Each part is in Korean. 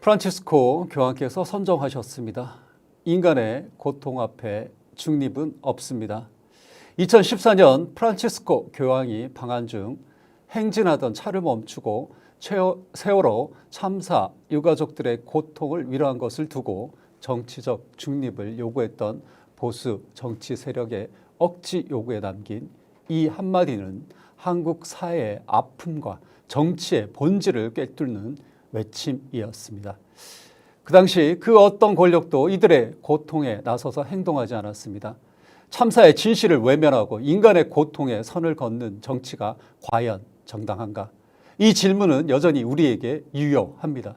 프란치스코 교황께서 선정하셨습니다. 인간의 고통 앞에 중립은 없습니다. 2014년 프란치스코 교황이 방한 중 행진하던 차를 멈추고 세월호 참사 유가족들의 고통을 위로한 것을 두고 정치적 중립을 요구했던 보수 정치 세력의 억지 요구에 담긴 이 한마디는 한국 사회의 아픔과 정치의 본질을 꿰뚫는 외침이었습니다. 그 당시 그 어떤 권력도 이들의 고통에 나서서 행동하지 않았습니다. 참사의 진실을 외면하고 인간의 고통에 선을 긋는 정치가 과연 정당한가? 이 질문은 여전히 우리에게 유효합니다.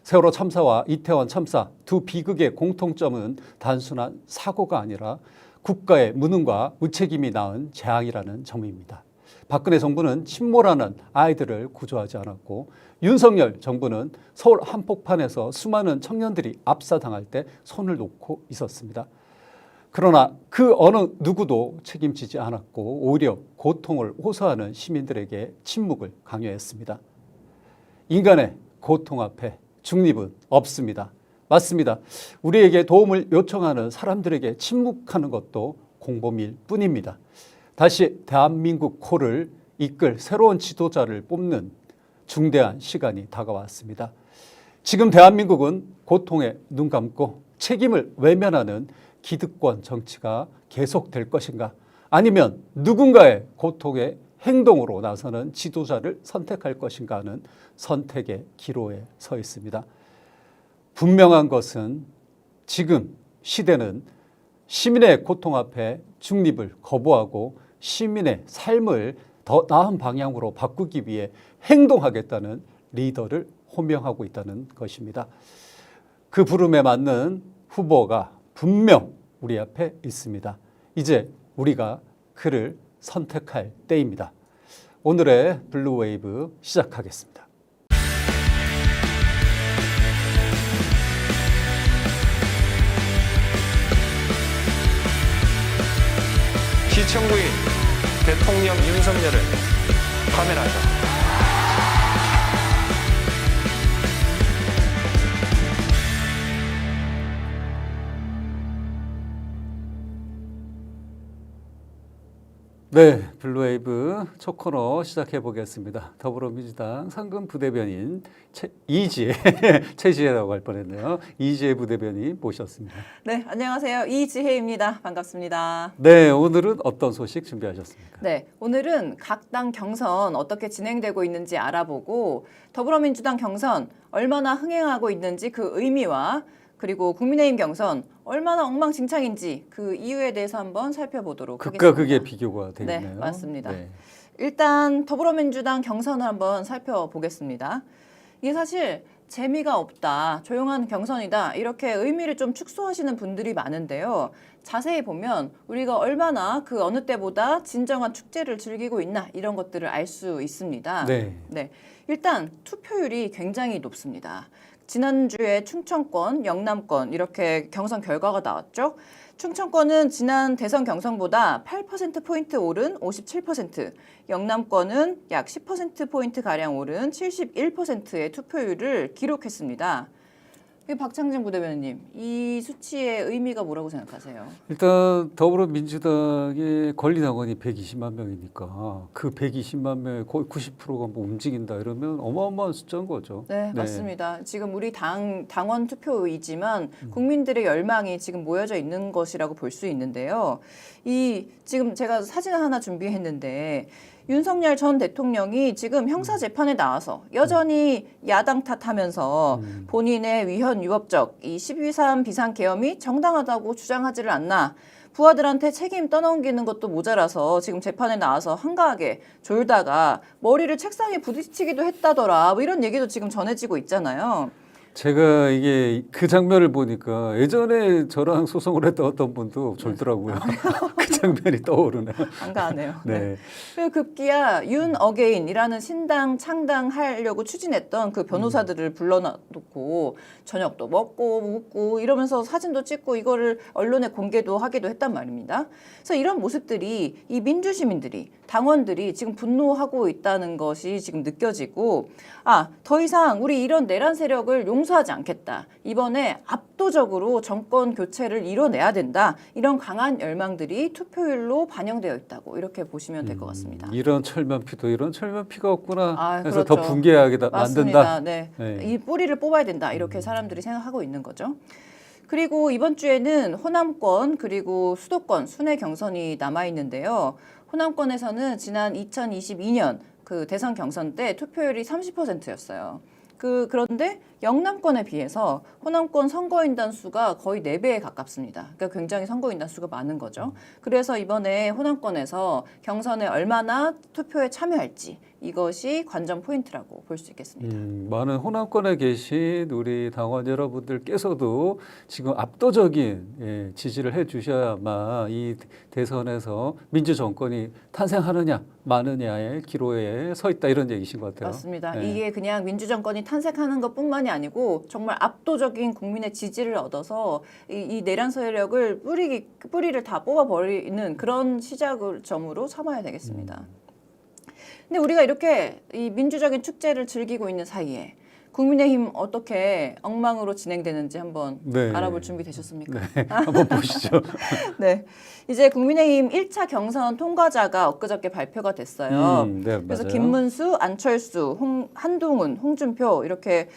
세월호 참사와 이태원 참사 두 비극의 공통점은 단순한 사고가 아니라 국가의 무능과 무책임이 낳은 재앙이라는 점입니다. 박근혜 정부는 침몰하는 아이들을 구조하지 않았고 윤석열 정부는 서울 한복판에서 수많은 청년들이 압사당할 때 손을 놓고 있었습니다. 그러나 그 어느 누구도 책임지지 않았고 오히려 고통을 호소하는 시민들에게 침묵을 강요했습니다. 인간의 고통 앞에 중립은 없습니다. 맞습니다. 우리에게 도움을 요청하는 사람들에게 침묵하는 것도 공범일 뿐입니다. 다시 대한민국 코를 이끌 새로운 지도자를 뽑는 중대한 시간이 다가왔습니다. 지금 대한민국은 고통에 눈 감고 책임을 외면하는 기득권 정치가 계속될 것인가? 아니면 누군가의 고통에 행동으로 나서는 지도자를 선택할 것인가 하는 선택의 기로에 서 있습니다. 분명한 것은 지금 시대는 시민의 고통 앞에 중립을 거부하고 시민의 삶을 더 나은 방향으로 바꾸기 위해 행동하겠다는 리더를 호명하고 있다는 것입니다. 그 부름에 맞는 후보가 분명 우리 앞에 있습니다. 이제 우리가 그를 선택할 때입니다. 오늘의 블루웨이브 시작하겠습니다. 시청구인 대통령 윤석열을 파면하자. 네, 블루웨이브 첫 코너 시작해 보겠습니다. 더불어민주당 상근 부대변인 이지혜, 최지혜라고 할 뻔했네요. 이지혜 부대변인 모셨습니다. 네, 안녕하세요. 이지혜입니다. 반갑습니다. 네, 오늘은 어떤 소식 준비하셨습니까? 네, 오늘은 각 당 경선 어떻게 진행되고 있는지 알아보고 더불어민주당 경선 얼마나 흥행하고 있는지 그 의미와 그리고 국민의힘 경선 얼마나 엉망진창인지 그 이유에 대해서 한번 살펴보도록 극과 하겠습니다. 극의 비교가 되겠네요. 네, 맞습니다. 네. 일단 더불어민주당 경선을 한번 살펴보겠습니다. 이게 사실 재미가 없다, 조용한 경선이다 이렇게 의미를 좀 축소하시는 분들이 많은데요. 자세히 보면 우리가 얼마나 그 어느 때보다 진정한 축제를 즐기고 있나 이런 것들을 알 수 있습니다. 네. 일단 투표율이 굉장히 높습니다. 지난주에 충청권, 영남권 이렇게 경선 결과가 나왔죠. 충청권은 지난 대선 경선보다 8%포인트 오른 57%, 영남권은 약 10%포인트가량 오른 71%의 투표율을 기록했습니다. 박창진 부대변인님, 이 수치의 의미가 뭐라고 생각하세요? 일단 더불어민주당의 권리당원이 120만 명이니까 그 120만 명의 거의 90%가 뭐 움직인다 이러면 어마어마한 숫자인 거죠. 네, 맞습니다. 지금 우리 당원 투표이지만 국민들의 열망이 지금 모여져 있는 것이라고 볼 수 있는데요. 지금 제가 사진을 하나 준비했는데 윤석열 전 대통령이 지금 형사재판에 나와서 여전히 야당 탓하면서 본인의 위헌 위법적 이 12.3 비상계엄이 정당하다고 주장하지를 않나. 부하들한테 책임 떠넘기는 것도 모자라서 지금 재판에 나와서 한가하게 졸다가 머리를 책상에 부딪히기도 했다더라. 뭐 이런 얘기도 지금 전해지고 있잖아요. 제가 이게 그 장면을 보니까 예전에 저랑 소송을 했던 어떤 분도 졸더라고요. 그 장면이 떠오르네요. 한가하네요. 네. 그리고 급기야 윤 어게인이라는 신당 창당하려고 추진했던 그 변호사들을 불러놓고 저녁도 먹고 묵고 이러면서 사진도 찍고 이거를 언론에 공개도 하기도 했단 말입니다. 그래서 이런 모습들이 이 민주시민들이 당원들이 지금 분노하고 있다는 것이 지금 느껴지고 더 이상 우리 이런 내란 세력을 용서하지 않겠다. 이번에 압도적으로 정권 교체를 이뤄내야 된다. 이런 강한 열망들이 투표율로 반영되어 있다고 이렇게 보시면 될 것 같습니다. 이런 철면피도 이런 철면피가 없구나. 아, 그래서 그렇죠. 더 붕괴하게 만든다. 맞습니다. 네. 네. 이 뿌리를 뽑아야 된다. 이렇게 사람들이 생각하고 있는 거죠. 그리고 이번 주에는 호남권 그리고 수도권 순회 경선이 남아 있는데요. 호남권에서는 지난 2022년 그 대선 경선 때 투표율이 30%였어요. 그런데 영남권에 비해서 호남권 선거인단 수가 거의 4배에 가깝습니다. 그러니까 굉장히 선거인단 수가 많은 거죠. 그래서 이번에 호남권에서 경선에 얼마나 투표에 참여할지 이것이 관전 포인트라고 볼 수 있겠습니다. 많은 호남권에 계신 우리 당원 여러분들께서도 지금 압도적인 지지를 해주셔야만 이 대선에서 민주정권이 탄생하느냐 마느냐의 기로에 서 있다 이런 얘기신 것 같아요. 맞습니다. 네. 이게 그냥 민주정권이 탄생하는 것뿐만이 아니고 정말 압도적인 국민의 지지를 얻어서 이 내란 세력을 뿌리를 다 뽑아버리는 그런 시작을 점으로 삼아야 되겠습니다. 근데 우리가 이렇게 이 민주적인 축제를 즐기고 있는 사이에 국민의힘 어떻게 엉망으로 진행되는지 한번 네. 알아볼 준비 되셨습니까? 네, 한번 보시죠. 네. 이제 국민의힘 1차 경선 통과자가 엊그저께 발표가 됐어요. 네, 그래서 맞아요. 김문수, 안철수, 한동훈, 홍준표 이렇게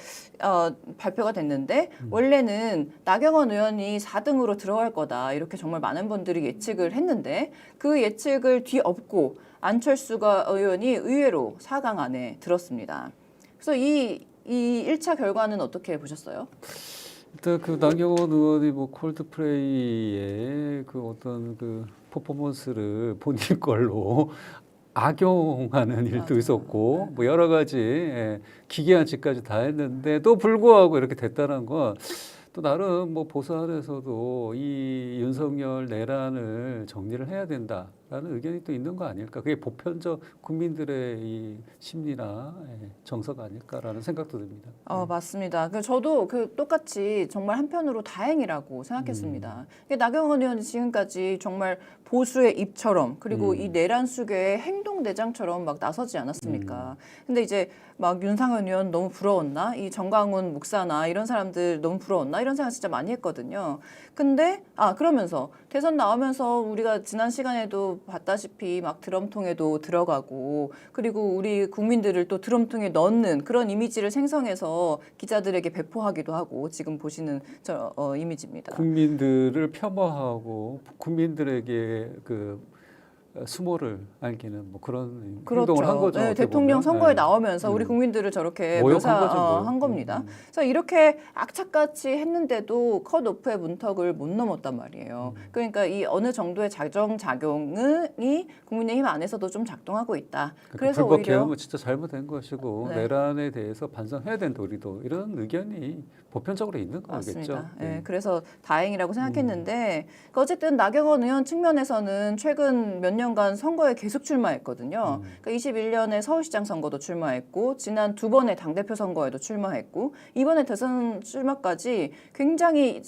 발표가 됐는데 원래는 나경원 의원이 4등으로 들어갈 거다 이렇게 정말 많은 분들이 예측을 했는데 그 예측을 뒤엎고 안철수가 의원이 의외로 4강 안에 들었습니다. 그래서 이 1차 결과는 어떻게 보셨어요? 일단 그 나경원 의원이 뭐 콜드플레이의 그 어떤 그 퍼포먼스를 본인 걸로 악용하는 일도 맞아요. 있었고 뭐 여러 가지 기괴한 짓까지 다 했는데도 불구하고 이렇게 됐다는 건 또 나름 뭐 보수 안에서도 이 윤석열 내란을 정리를 해야 된다라는 의견이 또 있는 거 아닐까? 그게 보편적 국민들의 이 심리나 정서가 아닐까라는 생각도 듭니다. 맞습니다. 저도 똑같이 정말 한편으로 다행이라고 생각했습니다. 나경원 의원이 지금까지 정말 보수의 입처럼 그리고 이 내란 수괴의 행동 대장처럼 막 나서지 않았습니까? 근데 이제 막 윤상현 의원 너무 부러웠나? 이 정광훈 목사나 이런 사람들 너무 부러웠나? 이런 생각 진짜 많이 했거든요. 근데 그러면서 대선 나오면서 우리가 지난 시간에도 봤다시피 막 드럼통에도 들어가고 그리고 우리 국민들을 또 드럼통에 넣는 그런 이미지를 생성해서 기자들에게 배포하기도 하고 지금 보시는 이미지입니다. 국민들을 폄하하고 국민들에게 그 수모를 안기는 뭐 그런 행동을 한 거죠. 네, 어떻게 대통령 보면. 선거에 네. 나오면서 우리 국민들을 저렇게 모욕한 거죠, 모욕. 한 겁니다. 그래서 이렇게 악착같이 했는데도 컷오프의 문턱을 못 넘었단 말이에요. 그러니까 이 어느 정도의 자정작용이 국민의힘 안에서도 좀 작동하고 있다. 그래서 불법 오히려 개혁은 진짜 잘못된 것이고 네. 내란에 대해서 반성해야 된다 우리도 이런 의견이 보편적으로 있는 거겠죠. 맞습니다. 네, 그래서 다행이라고 생각했는데 어쨌든 나경원 의원 측면에서는 최근 몇 년간 선거에 계속 출마했거든요. 그러니까 21년에 서울시장 선거도 출마했고 지난 2번의 당대표 선거에도 출마했고 이번에 대선 출마까지 굉장히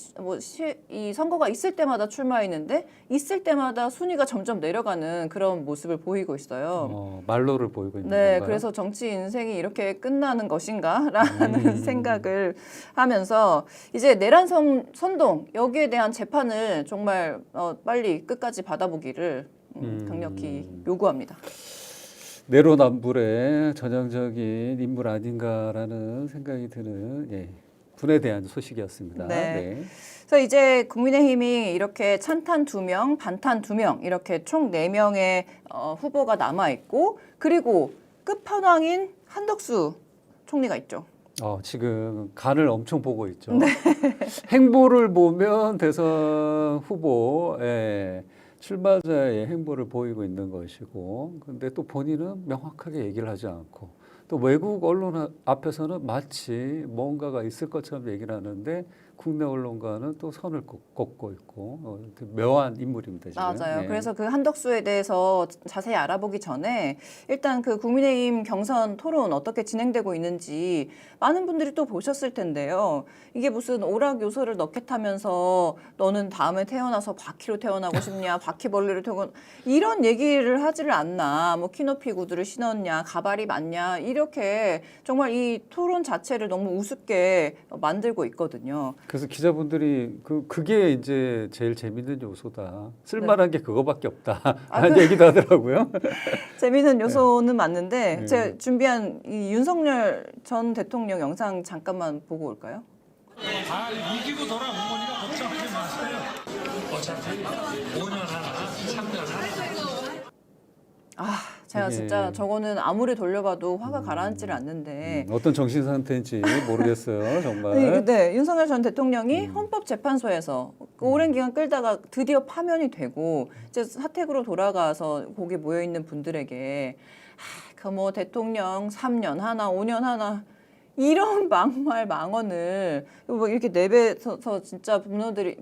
이 선거가 있을 때마다 출마했는데 있을 때마다 순위가 점점 내려가는 그런 모습을 보이고 있어요. 말로를 보이고 있는 네, 건가요? 그래서 정치 인생이 이렇게 끝나는 것인가라는 생각을 하면서 이제 내란 선동 여기에 대한 재판을 정말 빨리 끝까지 받아보기를 강력히 요구합니다. 내로남불의 전형적인 인물 아닌가라는 생각이 드는 분에 대한 소식이었습니다. 네. 그래서 이제 국민의힘이 이렇게 찬탄 2명, 반탄 2명 이렇게 총 4명의 후보가 남아 있고 그리고 끝판왕인 한덕수 총리가 있죠. 지금 간을 엄청 보고 있죠. 행보를 보면 대선 후보 출마자의 행보를 보이고 있는 것이고, 근데 또 본인은 명확하게 얘기를 하지 않고, 또 외국 언론 앞에서는 마치 뭔가가 있을 것처럼 얘기를 하는데 국내 언론과는 또 선을 긋고 있고 묘한 인물입니다. 지금. 맞아요. 그래서 그 한덕수에 대해서 자세히 알아보기 전에 일단 그 국민의힘 경선 토론 어떻게 진행되고 있는지 많은 분들이 또 보셨을 텐데요. 이게 무슨 오락 요소를 넣겠다면서 너는 다음에 태어나서 바퀴로 태어나고 싶냐, 바퀴벌레로 태어나 이런 얘기를 하지를 않나, 뭐 키높이 구두를 신었냐, 가발이 맞냐 이렇게 정말 이 토론 자체를 너무 우습게 만들고 있거든요. 그래서 기자분들이 그게 이제 제일 재밌는 요소다. 쓸만한 게 그거밖에 없다. 라는 얘기도 하더라고요. 재미있는 요소는 맞는데 네. 제가 준비한 이 윤석열 전 대통령 영상 잠깐만 보고 올까요? 이기고 돌아온 거니까 걱정하지 마세요. 어차피 5년 하나, 3년 하나. 제가 이게- 진짜 저거는 아무리 돌려봐도 화가 가라앉지를 않는데 어떤 정신 상태인지 모르겠어요. 정말. 네, 윤석열 전 대통령이 헌법재판소에서 그 오랜 기간 끌다가 드디어 파면이 되고 이제 사택으로 돌아가서 거기 모여 있는 분들에게 그 뭐 대통령 3년 하나, 5년 하나 이런 막말 망언을 뭐 이렇게 내뱉어서 진짜 국민들이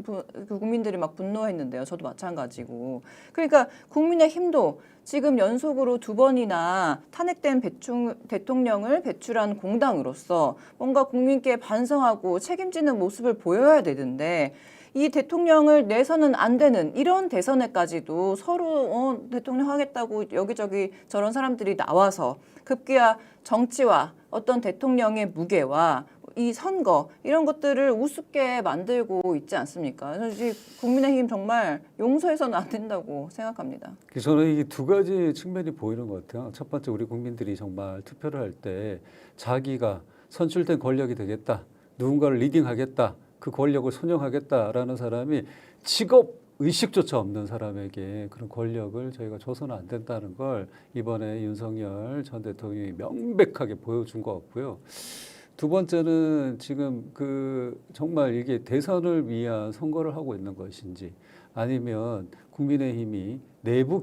막 분노했는데요. 저도 마찬가지고. 그러니까 국민의힘도 지금 연속으로 2번이나 탄핵된 대통령을 배출한 공당으로서 뭔가 국민께 반성하고 책임지는 모습을 보여야 되는데 이 대통령을 내서는 안 되는 이런 대선에까지도 서로 대통령 하겠다고 여기저기 저런 사람들이 나와서 급기야 정치와 어떤 대통령의 무게와 이 선거 이런 것들을 우습게 만들고 있지 않습니까? 그래서 이 국민의힘 정말 용서해서는 안 된다고 생각합니다. 저는 이 두 가지 측면이 보이는 것 같아요. 첫 번째, 우리 국민들이 정말 투표를 할 때 자기가 선출된 권력이 되겠다, 누군가를 리딩하겠다, 그 권력을 손영하겠다라는 사람이 직업 의식조차 없는 사람에게 그런 권력을 저희가 줘서는 안 된다는 걸 이번에 윤석열 전 대통령이 명백하게 보여준 것 같고요. 두 번째는 지금 정말 이게 대선을 위한 선거를 하고 있는 것인지 아니면 국민의힘이 내부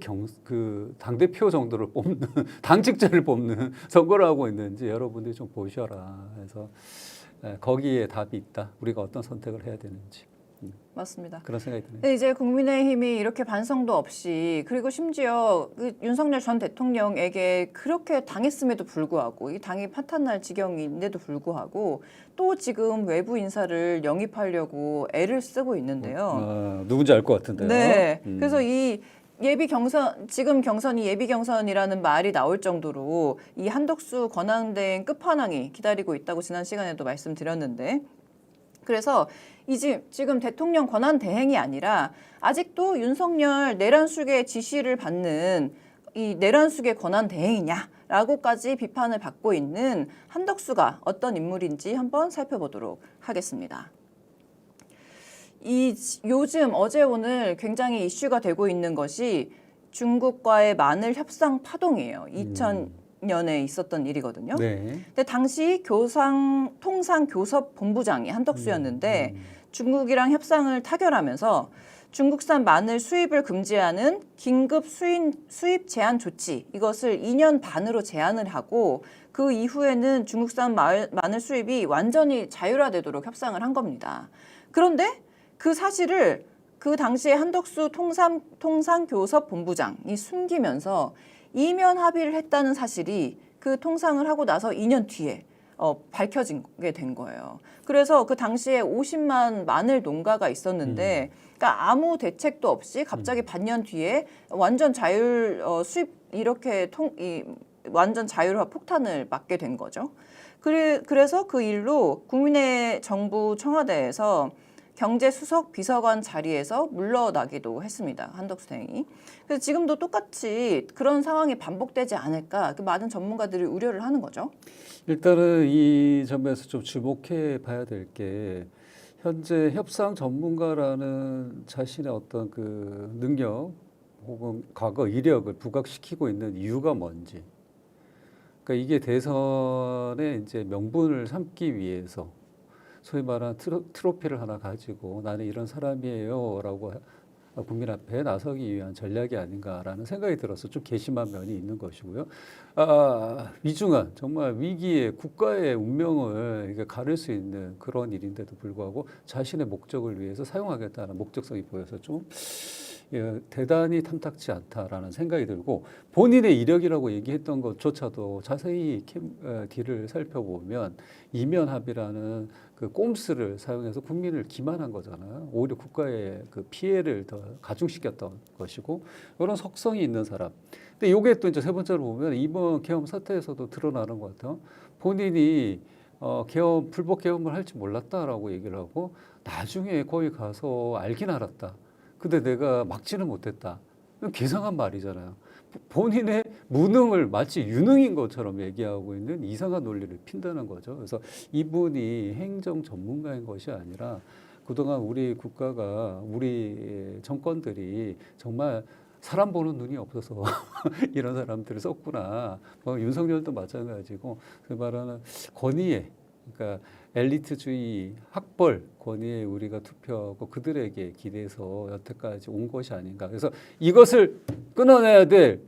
당대표 정도를 뽑는 당직자를 뽑는 선거를 하고 있는지 여러분들이 좀 보셔라. 그래서 거기에 답이 있다. 우리가 어떤 선택을 해야 되는지. 맞습니다. 그런 생각이 드네요. 근데 이제 국민의힘이 이렇게 반성도 없이 그리고 심지어 윤석열 전 대통령에게 그렇게 당했음에도 불구하고 이 당이 파탄날 지경인데도 불구하고 또 지금 외부 인사를 영입하려고 애를 쓰고 있는데요. 누군지 알 것 같은데요. 네. 그래서 이 예비 경선, 지금 경선이 예비 경선이라는 말이 나올 정도로 이 한덕수 권한대행 끝판왕이 기다리고 있다고 지난 시간에도 말씀드렸는데 그래서 지금 대통령 권한 대행이 아니라 아직도 윤석열 내란숙의 지시를 받는 이 내란숙의 권한 대행이냐라고까지 비판을 받고 있는 한덕수가 어떤 인물인지 한번 살펴보도록 하겠습니다. 요즘 어제 오늘 굉장히 이슈가 되고 있는 것이 중국과의 마늘 협상 파동이에요. 2000년에 있었던 일이거든요. 네. 근데 당시 통상교섭본부장이 한덕수였는데 중국이랑 협상을 타결하면서 중국산 마늘 수입을 금지하는 긴급 수입 제한 조치 이것을 2년 반으로 제한을 하고 그 이후에는 중국산 마늘 수입이 완전히 자율화되도록 협상을 한 겁니다. 그런데 그 사실을 그 당시에 한덕수 통상교섭본부장이 숨기면서 이면 합의를 했다는 사실이 그 통상을 하고 나서 2년 뒤에 밝혀지게 된 거예요. 그래서 그 당시에 50만 마늘 농가가 있었는데 그러니까 아무 대책도 없이 갑자기 반년 뒤에 완전 수입 이렇게 완전 자율화 폭탄을 맞게 된 거죠. 그래서 그 일로 국민의 정부 청와대에서 경제수석 비서관 자리에서 물러나기도 했습니다. 한덕수 대행이. 그래서 지금도 똑같이 그런 상황이 반복되지 않을까 많은 전문가들이 우려를 하는 거죠. 일단은 이 점에서 좀 주목해 봐야 될 게 현재 협상 전문가라는 자신의 어떤 그 능력 혹은 과거 이력을 부각시키고 있는 이유가 뭔지. 그러니까 이게 대선에 이제 명분을 삼기 위해서 소위 말하는 트로피를 하나 가지고 나는 이런 사람이에요라고 국민 앞에 나서기 위한 전략이 아닌가라는 생각이 들어서 좀 괘씸한 면이 있는 것이고요. 위중한 정말 위기의 국가의 운명을 가를 수 있는 그런 일인데도 불구하고 자신의 목적을 위해서 사용하겠다는 목적성이 보여서 좀 대단히 탐탁치 않다라는 생각이 들고 본인의 이력이라고 얘기했던 것조차도 자세히 뒤를 살펴보면 이면 합의라는 그 꼼수를 사용해서 국민을 기만한 거잖아요. 오히려 국가의 그 피해를 더 가중시켰던 것이고 이런 속성이 있는 사람. 근데 이게 또 이제 세 번째로 보면 이번 계엄 사태에서도 드러나는 것 같아요. 본인이 계엄 불법 계엄을 할 줄 몰랐다라고 얘기를 하고 나중에 거기 가서 알긴 알았다. 근데 내가 막지는 못했다. 괴상한 말이잖아요. 본인의 무능을 마치 유능인 것처럼 얘기하고 있는 이상한 논리를 핀다는 거죠. 그래서 이분이 행정 전문가인 것이 아니라 그동안 우리 국가가 우리 정권들이 정말 사람 보는 눈이 없어서 이런 사람들을 썼구나. 윤석열도 마찬가지고 그 말하는 권위에 그러니까 엘리트주의 학벌 권위에 우리가 투표하고 그들에게 기대서 여태까지 온 것이 아닌가. 그래서 이것을 끊어내야 될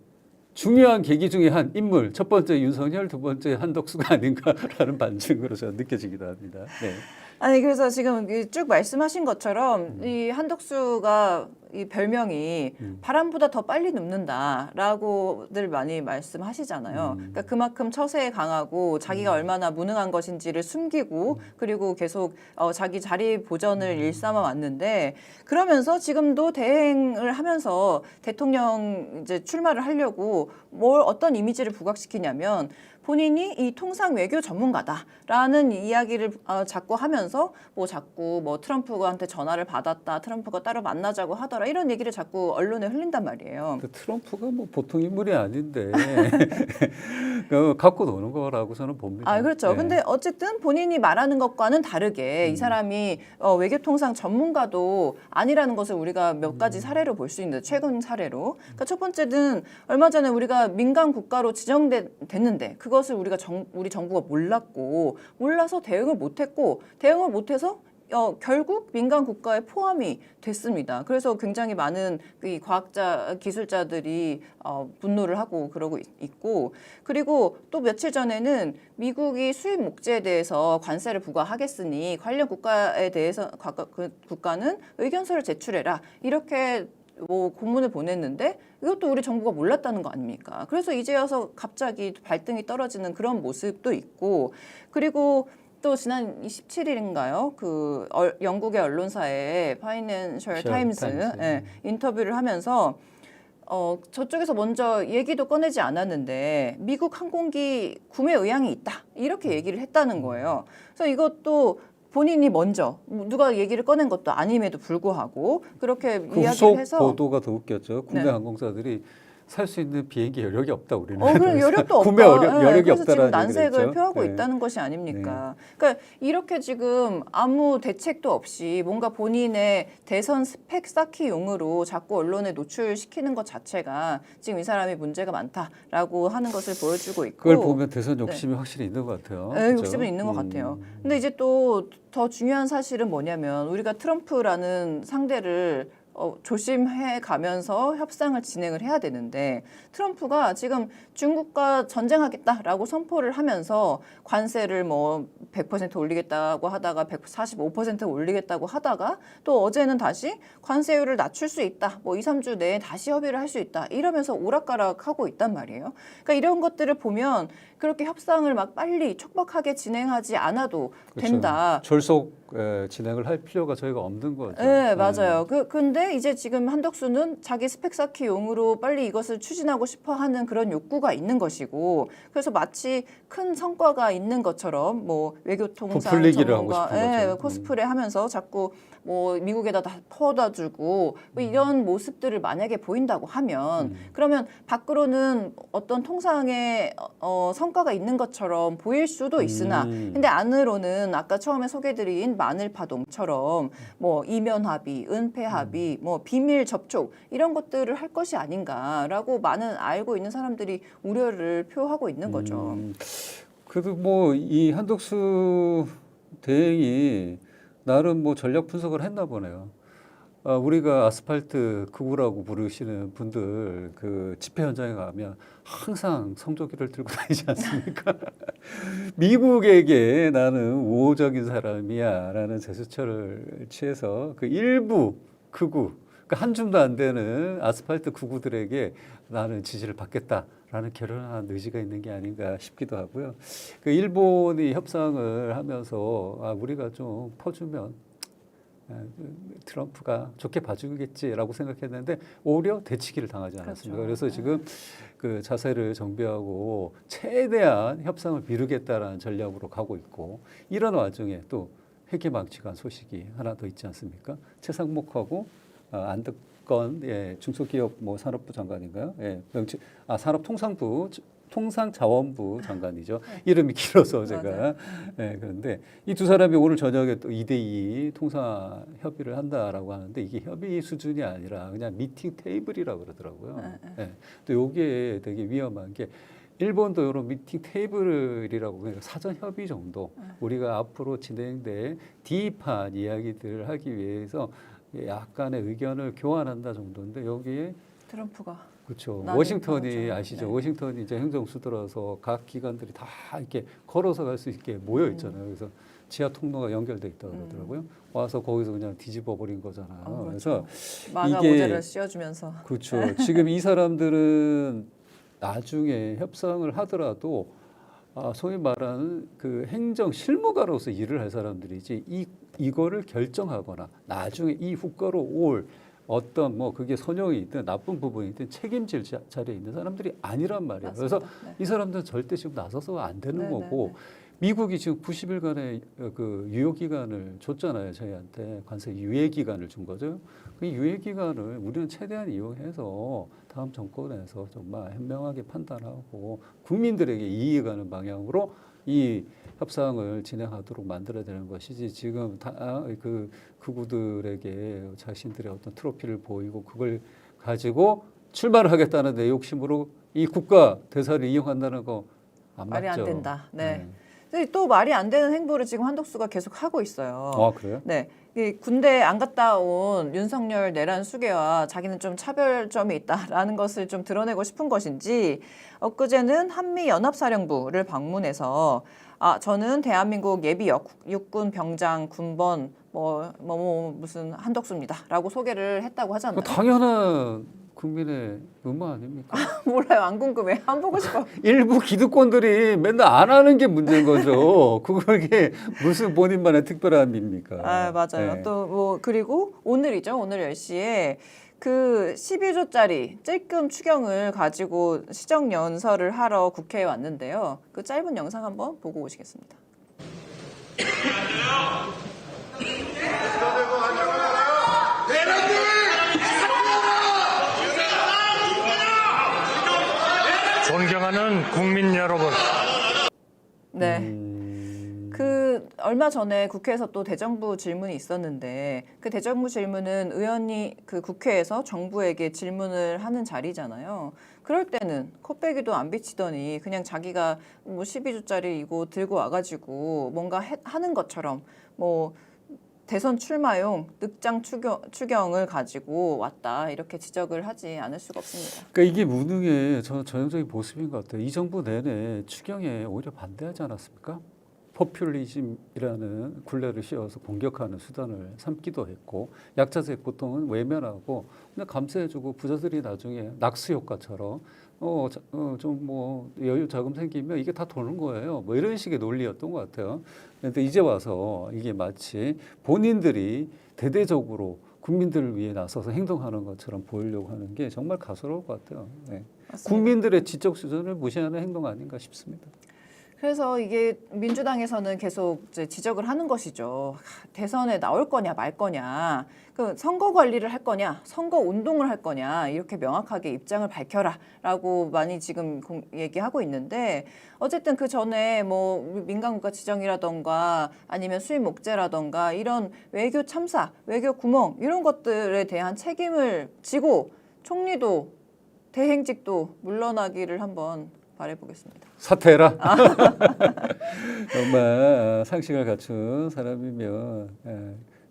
중요한 계기 중에 한 인물, 첫 번째 윤석열, 두 번째 한덕수가 아닌가라는 반증으로 저는 느껴지기도 합니다. 네. 아니 그래서 지금 쭉 말씀하신 것처럼 이 한덕수가 이 별명이 바람보다 더 빨리 눕는다라고들 많이 말씀하시잖아요. 그러니까 그만큼 처세에 강하고 자기가 얼마나 무능한 것인지를 숨기고 그리고 계속 자기 자리 보전을 일삼아 왔는데 그러면서 지금도 대행을 하면서 대통령 이제 출마를 하려고 뭘 어떤 이미지를 부각시키냐면 본인이 이 통상 외교 전문가다라는 이야기를 자꾸 하면서 자꾸 트럼프한테 전화를 받았다, 트럼프가 따로 만나자고 하더라 이런 얘기를 자꾸 언론에 흘린단 말이에요. 트럼프가 보통 인물이 아닌데 갖고 노는 거라고 저는 봅니다. 아 그렇죠. 네. 근데 어쨌든 본인이 말하는 것과는 다르게 이 사람이 외교 통상 전문가도 아니라는 것을 우리가 몇 가지 사례로 볼 수 있는데 최근 사례로. 그러니까 첫 번째는 얼마 전에 우리가 민간 국가로 지정됐는데 그것을 우리 정부가 몰라서 대응을 못했고 대응을 못해서 결국 민간 국가에 포함이 됐습니다. 그래서 굉장히 많은 이 과학자, 기술자들이 분노를 하고 그러고 있고 그리고 또 며칠 전에는 미국이 수입 목재에 대해서 관세를 부과하겠으니 관련 국가에 대해서 그 국가는 의견서를 제출해라 이렇게 공문을 보냈는데 이것도 우리 정부가 몰랐다는 거 아닙니까? 그래서 이제 와서 갑자기 발등이 떨어지는 그런 모습도 있고 그리고 또 지난 27일인가요? 그 영국의 언론사에 파이낸셜 타임스 예, 인터뷰를 하면서 저쪽에서 먼저 얘기도 꺼내지 않았는데 미국 항공기 구매 의향이 있다 이렇게 얘기를 했다는 거예요. 그래서 이것도 본인이 먼저 누가 얘기를 꺼낸 것도 아님에도 불구하고 그렇게 그 이야기를 후속 해서 보도가 더 웃겼죠. 국내 네. 항공사들이 살 수 있는 비행기 여력이 없다 우리는. 그럼 여력도 없다. 구매 여력이 그래서 지금 없다라는 난색을 얘기를 표하고 했죠. 있다는 것이 아닙니까? 그러니까 이렇게 지금 아무 대책도 없이 뭔가 본인의 대선 스펙 쌓기용으로 자꾸 언론에 노출시키는 것 자체가 지금 이 사람이 문제가 많다라고 하는 것을 보여주고 있고 그걸 보면 대선 욕심이 확실히 있는 것 같아요. 네, 그렇죠? 욕심은 있는 것 같아요. 근데 이제 또 더 중요한 사실은 뭐냐면 우리가 트럼프라는 상대를 조심해 가면서 협상을 진행을 해야 되는데 트럼프가 지금 중국과 전쟁하겠다라고 선포를 하면서 관세를 100% 올리겠다고 하다가 145% 올리겠다고 하다가 또 어제는 다시 관세율을 낮출 수 있다. 2, 3주 내에 다시 협의를 할 수 있다. 이러면서 오락가락하고 있단 말이에요. 그러니까 이런 것들을 보면 그렇게 협상을 막 빨리 촉박하게 진행하지 않아도 그렇죠. 된다. 졸속 진행을 할 필요가 저희가 없는 거죠. 네, 맞아요. 근데 이제 지금 한덕수는 자기 스펙 쌓기용으로 빨리 이것을 추진하고 싶어 하는 그런 욕구가 있는 것이고, 그래서 마치 큰 성과가 있는 것처럼 외교통상 부풀리기를 하고 전문가, 싶은 거죠. 코스프레 하면서 자꾸 미국에다 다 퍼다 주고 이런 모습들을 만약에 보인다고 하면 그러면 밖으로는 어떤 통상의 성과가 있는 것처럼 보일 수도 있으나 근데 안으로는 아까 처음에 소개드린 마늘 파동처럼 이면 합의, 은폐 합의, 비밀 접촉 이런 것들을 할 것이 아닌가라고 많은 알고 있는 사람들이 우려를 표하고 있는 거죠. 그래도 이 한덕수 대행이 나름 전략 분석을 했나 보네요. 우리가 아스팔트 극우라고 부르시는 분들 그 집회 현장에 가면 항상 성조기를 들고 다니지 않습니까? 미국에게 나는 우호적인 사람이야라는 제스처를 취해서 그 일부 극우, 그러니까 한 줌도 안 되는 아스팔트 극우들에게 나는 지지를 받겠다. 라는 결연한 의지가 있는 게 아닌가 싶기도 하고요. 그 일본이 협상을 하면서 우리가 좀 퍼주면 트럼프가 좋게 봐주겠지라고 생각했는데 오히려 대치기를 당하지 않았습니까? 그렇죠. 그래서 지금 그 자세를 정비하고 최대한 협상을 미루겠다라는 전략으로 가고 있고 이런 와중에 또 회계망측한 소식이 하나 더 있지 않습니까? 최상목하고 안덕건 중소기업 산업부 장관인가요? 통상자원부 장관이죠. 이름이 길어서 제가 그런데 이 두 사람이 오늘 저녁에 또 2대2 통상 협의를 한다라고 하는데 이게 협의 수준이 아니라 그냥 미팅 테이블이라고 그러더라고요. 또 여기에 되게 위험한 게 일본도 이런 미팅 테이블이라고 그러니까 사전 협의 정도 우리가 앞으로 진행될 딥한 이야기들을 하기 위해서 약간의 의견을 교환한다 정도인데 여기에 트럼프가 그렇죠. 나는 워싱턴이 그렇죠. 아시죠? 네. 워싱턴이 이제 행정수들어서 각 기관들이 다 이렇게 걸어서 갈 수 있게 모여 있잖아요. 그래서 지하 통로가 연결돼 있다고 그러더라고요. 와서 거기서 그냥 뒤집어 버린 거잖아요. 그렇죠. 그래서 마가 이게- 모자를 씌워주면서 그렇죠. 지금 이 사람들은 나중에 협상을 하더라도 소위 말하는 그 행정 실무가로서 일을 할 사람들이지 이거를 결정하거나 나중에 이 후과로 올 어떤 그게 선용이 있든 나쁜 부분이 있든 책임질 자리에 있는 사람들이 아니란 말이에요. 그래서 맞습니다. 네. 이 사람들은 절대 지금 나서서 안 되는 네, 거고 네, 미국이 지금 90일간의 그 유효 기간을 줬잖아요. 저희한테 관세 유예 기간을 준 거죠. 그 유예 기간을 우리는 최대한 이용해서 다음 정권에서 정말 현명하게 판단하고 국민들에게 이익이 가는 방향으로 이 협상을 진행하도록 만들어야 되는 것이지 지금 그구들에게 자신들의 어떤 트로피를 보이고 그걸 가지고 출마를 하겠다는 내 욕심으로 이 국가 대사를 이용한다는 거 안 말이 맞죠. 안 된다. 네. 근데 또 말이 안 되는 행보를 지금 한덕수가 계속 하고 있어요. 그래요? 네. 이 군대 안 갔다 온 윤석열 내란 수계와 자기는 좀 차별점이 있다라는 것을 좀 드러내고 싶은 것인지 엊그제는 한미연합사령부를 방문해서 저는 대한민국 예비 육군 병장 군번 무슨 한덕수입니다라고 소개를 했다고 하잖아요. 당연한 국민의 의무 아닙니까? 몰라요. 안 궁금해. 안 보고 싶어. 일부 기득권들이 맨날 안 하는 게 문제인 거죠. 그게 무슨 본인만의 특별한 의미입니까? 맞아요. 네. 또 그리고 오늘이죠. 오늘 10시에 그 12조짜리 찔끔 추경을 가지고 시정 연설을 하러 국회에 왔는데요. 그 짧은 영상 한번 보고 오시겠습니다. 존경하는 국민 여러분. 네. 그 얼마 전에 국회에서 또 대정부 질문이 있었는데 그 대정부 질문은 의원이 그 국회에서 정부에게 질문을 하는 자리잖아요. 그럴 때는 코빼기도 안 비치더니 그냥 자기가 12조짜리 이거 들고 와가지고 뭔가 하는 것처럼 대선 출마용 늑장 추경을 가지고 왔다 이렇게 지적을 하지 않을 수가 없습니다. 그러니까 이게 무능의 전형적인 모습인 것 같아요. 이 정부 내내 추경에 오히려 반대하지 않았습니까? 포퓰리즘이라는 굴레를 씌워서 공격하는 수단을 삼기도 했고 약자의 고통은 외면하고 그냥 감세해주고 부자들이 나중에 낙수 효과처럼 좀 여유 자금 생기면 이게 다 도는 거예요. 이런 식의 논리였던 것 같아요. 그런데 이제 와서 이게 마치 본인들이 대대적으로 국민들을 위해 나서서 행동하는 것처럼 보이려고 하는 게 정말 가소로울 것 같아요. 네. 맞습니다. 국민들의 지적 수준을 무시하는 행동 아닌가 싶습니다. 그래서 이게 민주당에서는 계속 이제 지적을 하는 것이죠. 대선에 나올 거냐 말 거냐, 그 선거 관리를 할 거냐, 선거 운동을 할 거냐 이렇게 명확하게 입장을 밝혀라라고 많이 지금 얘기하고 있는데 어쨌든 그 전에 민간국가 지정이라던가 아니면 수입 목재라던가 이런 외교 참사, 외교 구멍 이런 것들에 대한 책임을 지고 총리도 대행직도 물러나기를 한번 바라보겠습니다. 사퇴해라. 정말 상식을 갖춘 사람이면